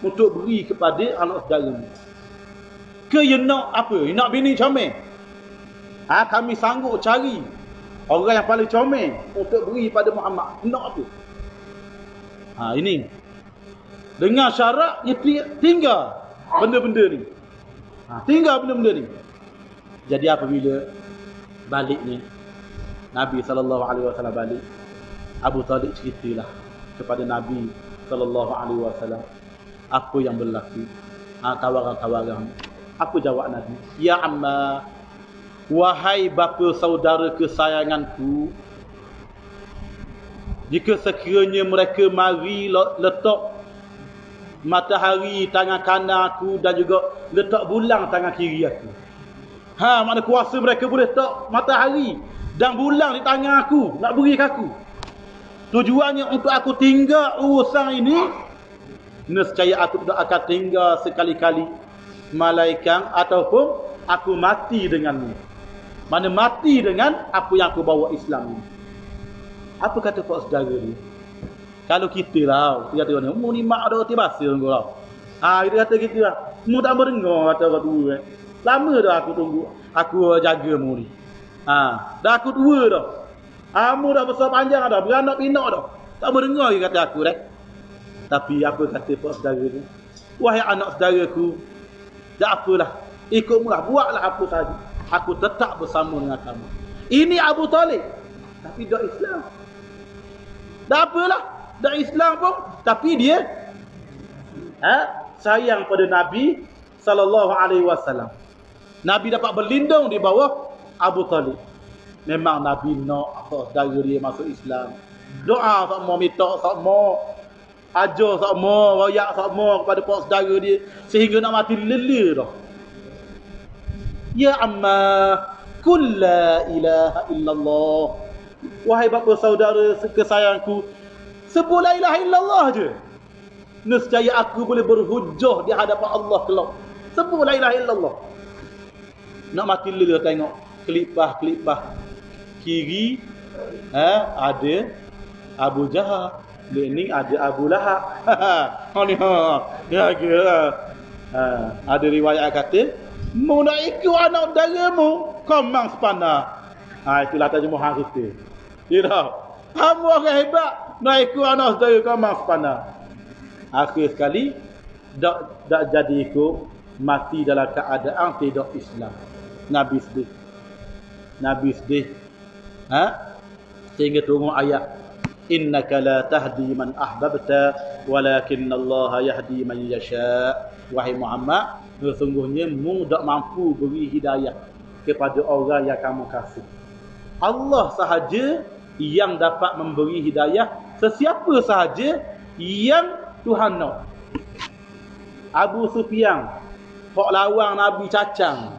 untuk beri kepada anak saudaramu. Ke dia nak apa? Dia nak bini comel? Kami sanggup cari orang yang paling comel untuk beri pada Muhammad. Nak apa? Ini. Dengan syarat dia tinggal benda-benda ni. Tinggal benda-benda ni. Jadi apabila baliknya Nabi SAW balik, Abu Talib ceritalah kepada Nabi SAW apa yang berlaku. Tawaran-tawaran. Apa jawab Nabi? Ya amma, wahai bapa saudara kesayanganku, jika sekiranya mereka mari letak matahari tangan kanan aku dan juga letak bulan tangan kiri aku. Mana kuasa mereka boleh letak matahari dan bulan di tangan aku, nak beri ke aku. Tujuannya untuk aku tinggal urusan ini, nescaya aku tidak akan tinggal sekali-kali malaikat ataupun aku mati denganmu. Mana mati dengan apa yang aku bawa Islam ini. Apa kata pak saudara dia? Kalau kita lah, kita kata mu ni mak ada roti basi tunggu lah. Kita kata gitu lah. Mu tak mendengar kata orang tua. Lama dah aku tunggu, aku jaga mu ni. Dah aku tua dah. Mu dah besar panjang dah, beranak pinak dah. Tak mendengar dia kata aku dah. Tapi apa kata pak saudara dia? Wahai anak saudaraku, tak apalah, ikutmu lah, buatlah apa saja. Aku tetap bersama dengan kamu. Ini Abu Talib, tapi dak Islam. Tak apalah, dak Islam pun, tapi dia sayang pada Nabi SAW. Nabi dapat berlindung di bawah Abu Talib. Memang Nabi nak saudara dia masuk Islam. Doa sama, minta sama, ajar sama, royak sama kepada pak saudara dia sehingga nak mati lela dah. Ya amma, kul la ilaha illallah. Wahai bapa saudara kesayangku, sebut la ilaha illallah je. Nescaya aku boleh berhujjah di hadapan Allah kelak. Sebut la ilaha illallah. Nak mati lela tengok kelipah-kelipah kiri ada Abu Jahal, ni ada Abu Lahab. Ada riwayat kata, mu nak ikut anak saudaramu, komang sepana. Itulah terjemahan kita. Kamu orang hebat, nak ikut anak saudara komang sepana. Akhir sekali tak jadi ikut, mati dalam keadaan tidak Islam. Nabi sedih. Sehingga turun ayat, innaka la tahdi man ahbabta walakinallaha yahdi man yasha. Wahai Muhammad, sesungguhnya mu tak mampu beri hidayah kepada orang yang kamu kasih. Allah sahaja yang dapat memberi hidayah sesiapa sahaja yang Tuhan nak. Abu Sufyan, hok lawang Nabi cacang,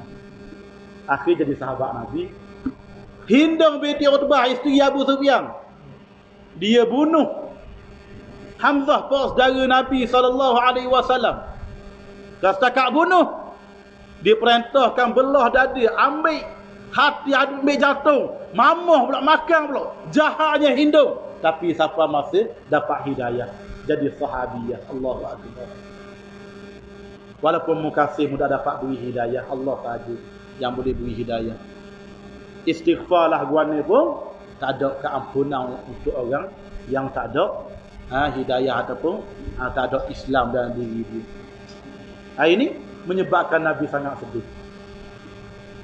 akhir jadi sahabat Nabi. Hindang binti Utbah, isteri Abu Sufyan, dia bunuh Hamzah, pak saudara Nabi SAW. Setakat bunuh, dia perintahkan belah dada, ambil hati ambil jatuh, mamah pula makan pula, jahatnya hindung, tapi siapa masih dapat hidayah jadi sahabiah. Allahu akbar. Walaupun mukasih mudah dapat beri hidayah, Allah saja yang boleh beri hidayah. Istighfarlah guana pun tak ada keampunan untuk orang yang tak ada hidayah ataupun tak ada Islam dalam diri dia. Ini menyebabkan Nabi sangat sedih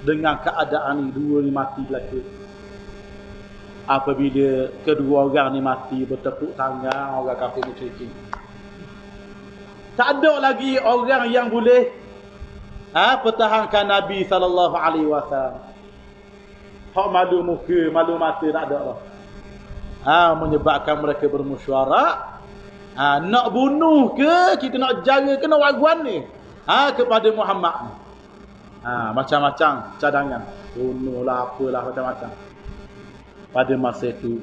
dengan keadaan ni, dua ni mati belaka. Apabila kedua orang ni mati, bertepuk tangan orang kafir musyrikin. Tak ada lagi orang yang boleh pertahankan Nabi sallallahu alaihi wasallam. Hak malu muka, malu mata tak ada lah. Menyebabkan mereka bermusyawarah. Nak bunuh ke, kita nak jaga ke, nak waguan ni kepada Muhammad ni. Macam-macam cadangan, bunuhlah apalah macam-macam pada masa itu,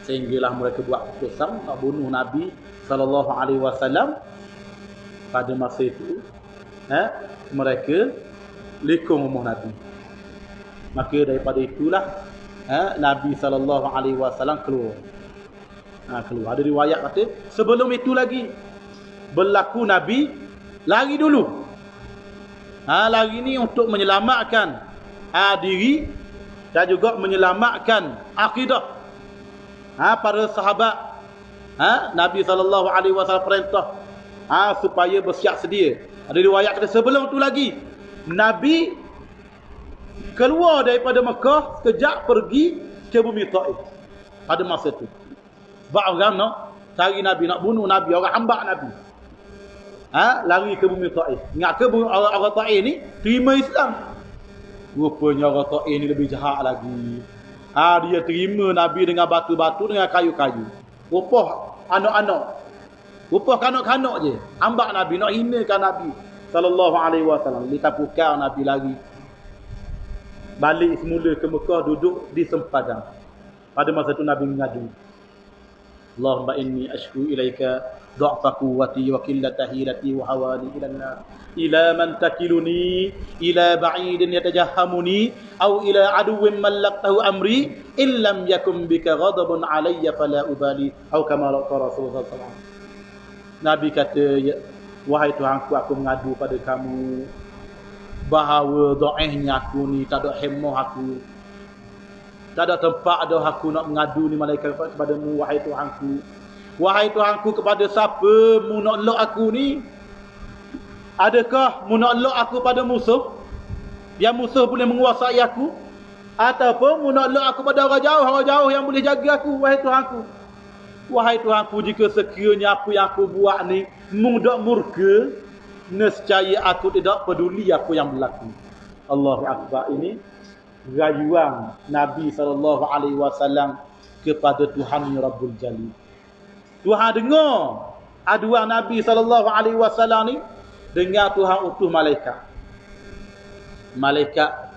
sehinggalah mereka buat keputusan nak bunuh Nabi sallallahu alaihi wasallam. Pada masa itu mereka likung umur Nabi. Maka daripada itulah Nabi sallallahu alaihi wasallam keluar. Ada riwayat kata sebelum itu lagi berlaku Nabi lari dulu. Lari ni untuk menyelamatkan diri dan juga menyelamatkan akidah para sahabat. Nabi sallallahu alaihi wasallam perintah supaya bersiap sedia. Ada riwayat kata sebelum tu lagi Nabi keluar daripada Mekah sekejap pergi ke bumi Taif pada masa tu. Sebab orang nak cari Nabi, nak bunuh Nabi, orang hambak Nabi. Lari ke bumi Taif. Ingat ke orang Taif ni terima Islam? Rupanya orang Taif ni lebih jahat lagi. Dia terima Nabi dengan batu-batu, dengan kayu-kayu. Rupah anak-anak. Rupah kanak-kanak je. Hambak Nabi, nak hinakan Nabi sallallahu alaihi wasallam. Ditapukar Nabi lagi. Balik semula ke Mekah, duduk di sempadan. Pada masa itu Nabi mengadu, Allahumma inni ashku ilaika dha'fa quwwati wa qillata hilati wa hawali ila man takiluni ila ba'idin yatajahhamuni aw ila aduwwin mallaqtahu amri illam yakum bika ghadabun alayya fala ubali atau kama qala Rasulullah sallallahu alaihi wasallam. Nabi kata, wahai Tuhanku, aku mengadu pada kamu bahawa dhaifnya aku ni, tak ada hemah aku, tak ada tempat dah aku nak mengadu ni malaikat kepadamu. Wahai Tuhanku, wahai Tuhanku, kepada siapa mu nak elok aku ni? Adakah mu nak elok aku pada musuh, yang musuh boleh menguasai aku, ataupun mu nak elok aku pada orang jauh yang boleh jaga aku? Wahai Tuhanku, wahai Tuhanku, jika sekiranya apa yang aku buat ni mu dak murka, nescaya aku tidak peduli apa yang berlaku. Allahu akbar. Ini rayuan Nabi sallallahu alaihi wasallam kepada Tuhan Rabbul Jalil. Tuhan dengar aduan Nabi sallallahu alaihi wasallam ni, dengar Tuhan utus malaikat. Malaikat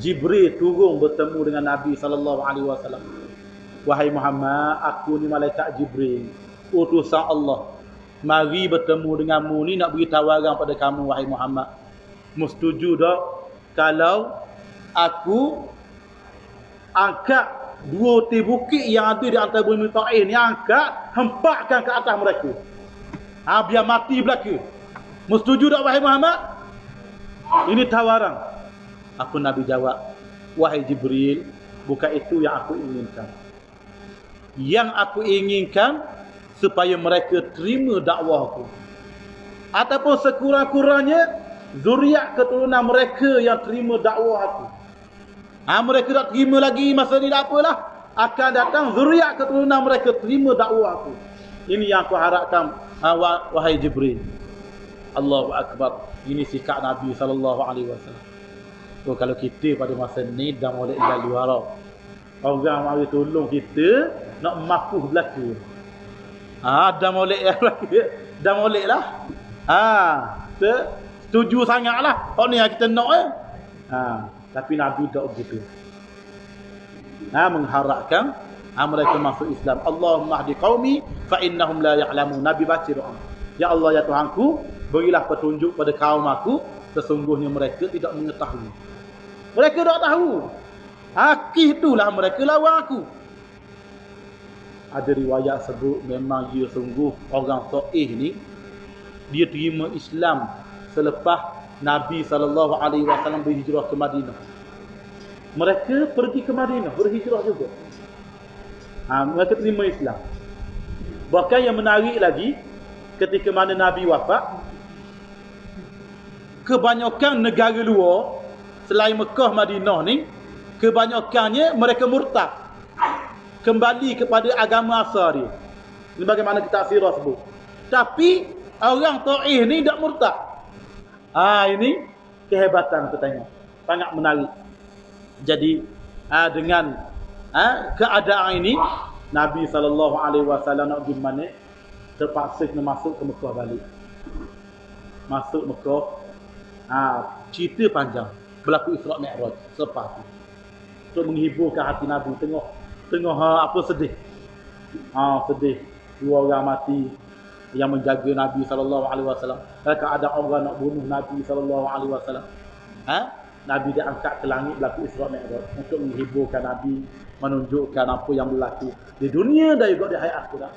Jibril turun bertemu dengan Nabi sallallahu alaihi wasallam. Wahai Muhammad, aku ni malaikat Jibril, utusan Allah. Mari bertemu denganmu ni, nak beri tawaran pada kamu, wahai Muhammad. Setuju tak kalau aku angkat dua ti bukit yang ada di antara bumi Taif ni, angkat, hempakkan ke atas mereka, biar mati belaka. Setuju tak wahai Muhammad? Ini tawaran. Aku Nabi jawab, wahai Jibril, bukan itu yang aku inginkan. Yang aku inginkan supaya mereka terima dakwah aku, ataupun sekurang-kurangnya zuriat keturunan mereka yang terima dakwah aku. Mereka tak terima lagi masa ni, tak apalah, akan datang zuriat keturunan mereka terima dakwah aku. Ini yang aku harapkan, wahai Jibril. Allahu akbar. Ini sikap Nabi sallallahu alaihi wasallam. Kalau kita pada masa ni dah molek ila luar, orang mari tolong kita nak mapuh belaka. Dah molek dah molek lah. Setuju sangatlah. Hak ni yang kita nak tapi Nabi tak begitu. Mengharapkan mereka masuk Islam. Allahumma hdi qaumi fa innahum la ya'lamun. Nabi baca doa, ya Allah, ya Tuhanku, berilah petunjuk pada kaum aku, sesungguhnya mereka tidak mengetahui. Mereka tak tahu. Akih itulah mereka lawan aku. Ada riwayat sebut memang dia sungguh orang Taif ni dia terima Islam selepas Nabi SAW berhijrah ke Madinah. Mereka pergi ke Madinah, berhijrah juga. Mereka terima Islam. Bahkan yang menarik lagi, ketika mana Nabi wafat, kebanyakan negara luar selain Mekah, Madinah ni, kebanyakannya mereka murtad, kembali kepada agama asal dia. Ini bagaimana kita sirah sebut. Tapi orang Taif ni tak murtad. Ini kehebatan kita tengok. Sangat menarik. Jadi dengan keadaan ini, Nabi SAW nak pergi mana, terpaksa kena masuk ke Mekah balik. Masuk Mekah. Cerita panjang. Berlaku Isra' Mi'raj selepas tu. Untuk menghiburkan hati Nabi. Tengok apa sedih. Sedih. Dua orang mati yang menjaga Nabi SAW. Kalau ada orang nak bunuh Nabi SAW. Nabi dia angkat ke langit, berlaku Isra' Mi'raj untuk menghiburkan Nabi, menunjukkan apa yang berlaku di dunia dan juga di akhirat akhirat.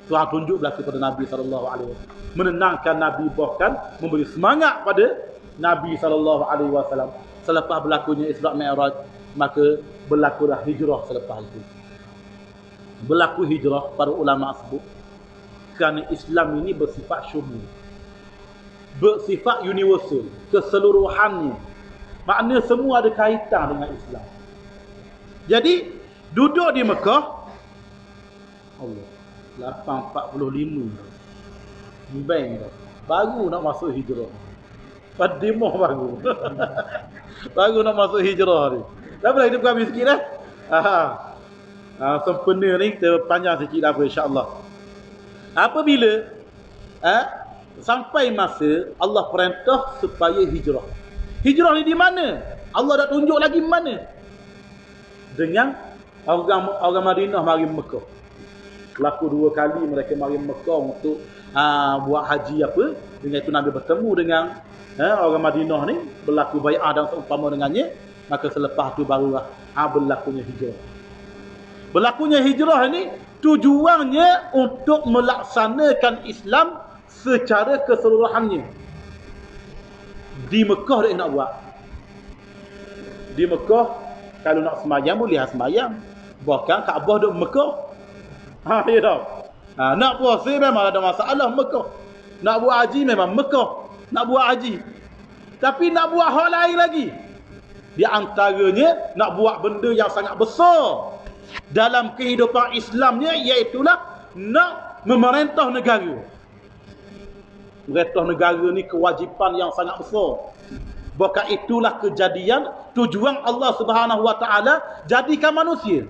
Tuhan tunjuk berlaku pada Nabi SAW, menenangkan Nabi, bahkan memberi semangat pada Nabi SAW. Selepas berlakunya Isra' Mi'raj, maka berlakulah hijrah selepas itu. Berlaku hijrah, para ulama sebut, kerana Islam ini bersifat syumul, bersifat universal, keseluruhannya. Makna semua ada kaitan dengan Islam. Jadi duduk di Mekah, Allah, 8.45 bank dah, baru nak masuk hijrah. Padimah baru baru nak masuk hijrah ni. Dah boleh hidup kami sikit dah. Sempena ni kita panjang sikit apa insya-Allah. Apabila sampai masa Allah perintah supaya hijrah. Hijrah ni di mana? Allah dah tunjuk lagi mana. Dengan orang Madinah mari Mekah. Berlaku 2 kali mereka mari Mekah untuk buat haji apa. Dengan itu Nabi bertemu dengan orang Madinah ni, berlaku bai'ah dan seumpama dengannya. Maka selepas tu barulah berlakunya hijrah. Berlakunya hijrah ni tujuannya untuk melaksanakan Islam secara keseluruhannya. Di Mekah dia nak buat. Di Mekah kalau nak semayang boleh semayang. Bahkan Kaabah duduk Mekah. Ya tahu. Nak puasa memang ada masalah Mekah. Nak buat haji memang Mekah. Nak buat haji. Tapi nak buat hal lain lagi. Di antaranya nak buat benda yang sangat besar dalam kehidupan Islamnya, iaitulah nak memerintah negara. Memerintah negara ni kewajipan yang sangat besar. Bahkan itulah kejadian tujuan Allah Subhanahu wa taala jadikan manusia.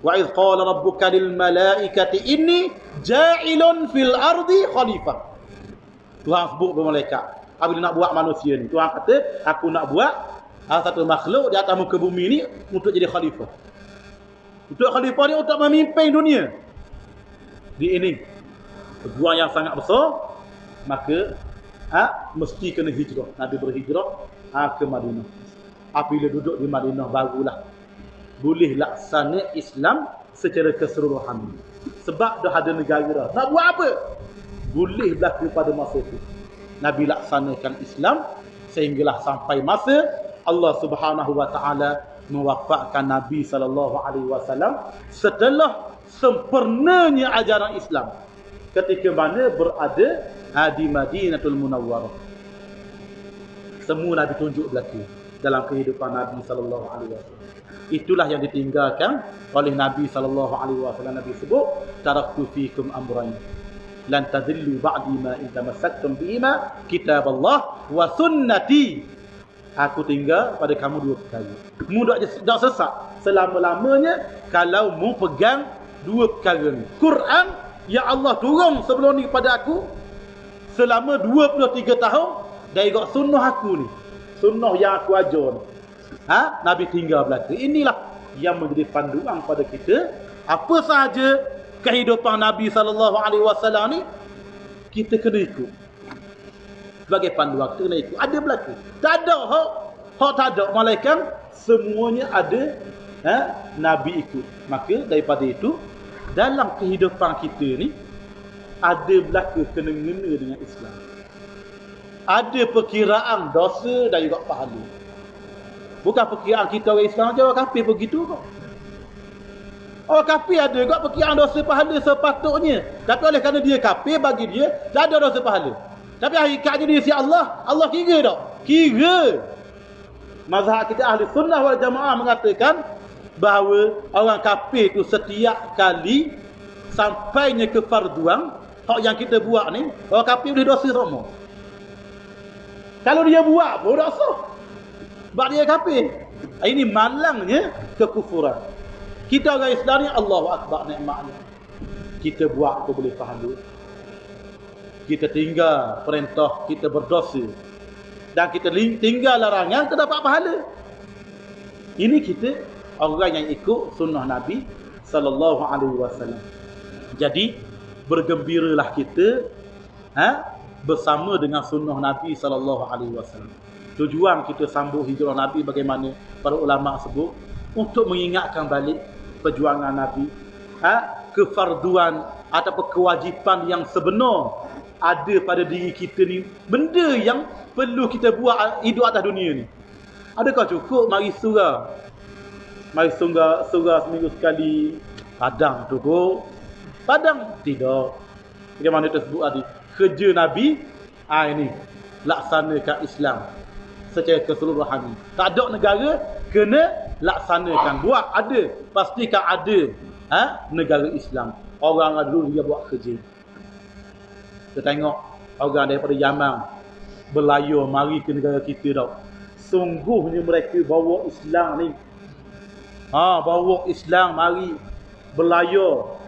Wa iz qala rabbuka lil malaikati inni ja'ilun fil ardi khalifah. Tuhan sebut kepada malaikat, apabila nak buat manusia ni, Tuhan kata, aku nak buat satu makhluk di atas muka bumi ni untuk jadi khalifah. Untuk khalifah ni untuk memimpin dunia. Di ini tujuan yang sangat besar, maka mesti kena hijrah. Nabi berhijrah ke Madinah. Apabila duduk di Madinah barulah boleh laksana Islam secara keseluruhan. Sebab dah ada negara dah. Nak buat apa? Boleh berlaku pada masa itu. Nabi laksanakan Islam sehinggalah sampai masa Allah Subhanahu wa taala mewafatkan Nabi SAW setelah sempurnanya ajaran Islam, ketika mana berada di Madinatul Munawwarah. Semua Nabi tunjuk berlaku dalam kehidupan Nabi SAW. Itulah yang ditinggalkan oleh Nabi SAW. Nabi sebut, taraktu fikum amrayn lan tadillu ba'di ma in tamassaktum bihima kitaballah wa sunnati. Aku tinggal pada kamu 2 perkara. Mu tak sesat selama-lamanya kalau mu pegang 2 perkara ni. Quran yang Allah turun sebelum ni kepada aku selama 23 tahun, dan juga sunnah aku ni, sunnah yang aku ajar ni. Nabi tinggal belaka. Inilah yang menjadi panduan pada kita. Apa sahaja kehidupan Nabi SAW ni, kita kena ikut. Sebagai panduan kita kena ikut. Ada belaka. Tak ada Hak tak ada malaikat, semuanya ada Nabi ikut. Maka daripada itu, dalam kehidupan kita ni, ada belaka kena-mengena dengan Islam. Ada perkiraan dosa dan juga pahala. Bukan perkiraan kita orang Islam je, orang kafir begitu kok. Orang kafir ada juga perkiraan dosa pahala sepatutnya. Tapi oleh kerana dia kafir, bagi dia tak ada dosa pahala. Tapi hakikatnya dia si Allah, Allah kira tak? Kira. Mazhab kita ahli sunnah wal jamaah mengatakan bahawa orang kafir tu setiap kali sampainya ke farduan, hak yang kita buat ni, orang kafir boleh dosa sama. Kalau dia buat pun dosa. Sebab dia kafir. Ini malangnya kekufuran. Kita orang Islam ni Allahu Akbar nikmatnya. Kita buat pun boleh pahala. Kita tinggal perintah, kita berdosa. Dan kita tinggal larangan, kita dapat pahala. Ini kita orang yang ikut sunnah Nabi sallallahu alaihi wasallam. Jadi bergembiralah kita bersama dengan sunnah Nabi sallallahu alaihi wasallam. Tujuan kita sambung hijrah Nabi bagaimana para ulama sebut untuk mengingatkan balik perjuangan Nabi, kefarduan ataupun kewajipan yang sebenar ada pada diri kita ni, benda yang perlu kita buat hidup atas dunia ni. Adakah cukup mari surah? Mari surah seminggu sekali. Padang cukup. Padang tidak. Bagaimana tersebut tadi? Kerja Nabi ini laksanakan Islam secara keseluruhan. Tak ada negara kena laksanakan. Buat ada, pastikan ada negara Islam. Orang dulu dia buat kerja. Kita tengok orang daripada Yaman berlayar mari ke negara kita tau. Sungguhnya mereka bawa Islam ni. Bawa Islam mari berlayar.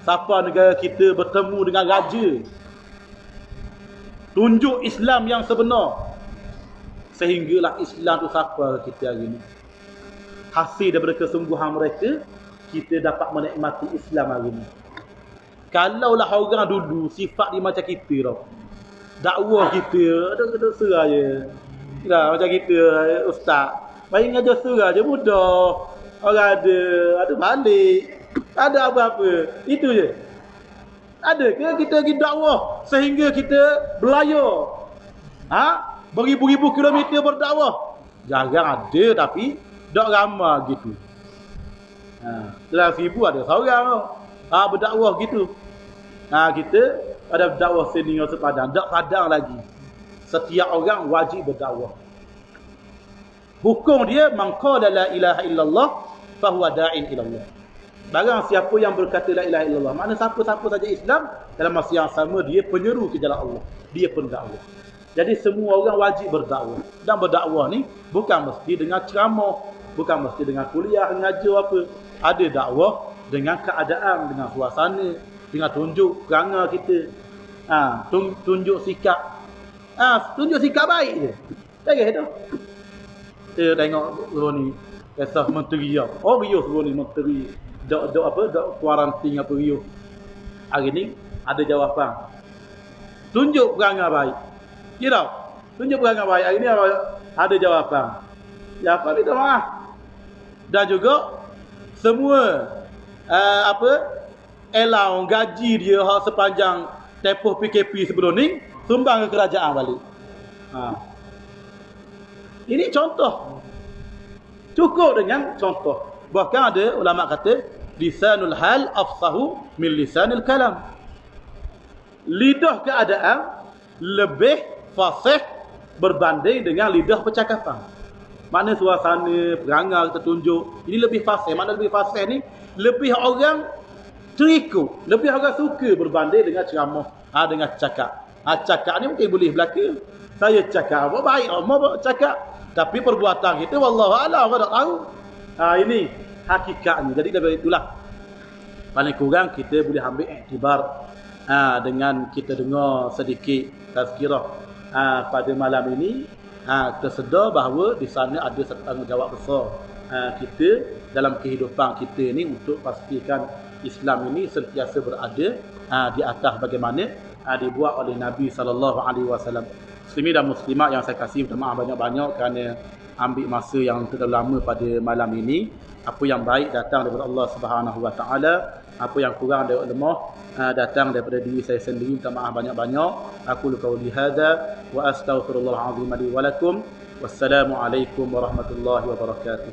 Siapa negara kita bertemu dengan raja, tunjuk Islam yang sebenar. Sehinggalah Islam tu siapa kita hari ni. Hasil daripada kesungguhan mereka, kita dapat menikmati Islam hari ni. Kalaulah orang dulu sifat dia macam kita tau. Dakwah kita ada serah je. Kira macam kita ustaz. Main ngajar serah je mudah. Orang ada balik. Ada apa-apa. Itu je. Ada ke kita pergi dakwah sehingga kita berlayar? Beribu-ribu kilometer berdakwah. Jarang ada tapi tak ramai gitu. Dalam 1000 ada seorang tau. Berdakwah gitu. Kita ada dakwah senior sepadang, tak padang lagi. Setiap orang wajib berdakwah. Hukum dia man qala la ilaha illallah fahuwa da'in ila Allah. Barang siapa yang berkata la ilaha illallah, makna siapa-siapa saja Islam, dalam masa yang sama dia penyeru ke jalan Allah. Dia pendakwah. Jadi semua orang wajib berdakwah. Dan berdakwah ni bukan mesti dengan ceramah, bukan mesti dengan kuliah, mengajar apa. Ada dakwah dengan keadaan, dengan suasana, dengan tunjuk perangai kita. Tunjuk sikap. Tunjuk sikap baik je. Jangan tu. Kita tengok sebelum ni kisah menteri dia. Riuh sebelum ni menteri. Dok kuarantin apa riuh. Hari ni ada jawapan. Tunjuk perangai baik. Kira tunjuk perangai baik. Hari ni ada jawapan. Jawapan minta maaf. Dan juga semua allowance gaji dia sepanjang tempoh PKP sebelum ni sumbang ke kerajaan balik. Ini contoh. Cukup dengan contoh. Bahkan ada ulama kata lisanul hal afsahu min lisanil kalam. Lidah keadaan lebih fasih berbanding dengan lidah percakapan. Makna suasana, perangai kita tunjuk, ini lebih fasih. Makna lebih fasih ni lebih orang terikut, lebih orang suka berbanding dengan ceramah, dengan cakap. Cakap ni mungkin boleh belaka. Saya cakap apa baik, mau cakap, tapi perbuatan kita wallahu a'lam, orang tak tahu. Ini hakikatnya. Jadi daripada itulah paling kurang kita boleh ambil iktibar dengan kita dengar sedikit tazkirah pada malam ini. Kita sedar bahawa di sana ada tanggungjawab besar kita dalam kehidupan kita ni untuk pastikan Islam ini sentiasa berada di atas bagaimana dibuat oleh Nabi sallallahu alaihi wasallam. Muslimin dan muslimat yang saya kasih, minta maaf banyak-banyak kerana ambil masa yang terlalu lama pada malam ini. Apa yang baik datang daripada Allah Subhanahu Wa Taala, apa yang kurang daripada lemah datang daripada diri saya sendiri. Minta maaf banyak-banyak. Aku qauli hadza wa astaghfirullahal azim li wa lakum. Wassalamualaikum warahmatullahi wabarakatuh.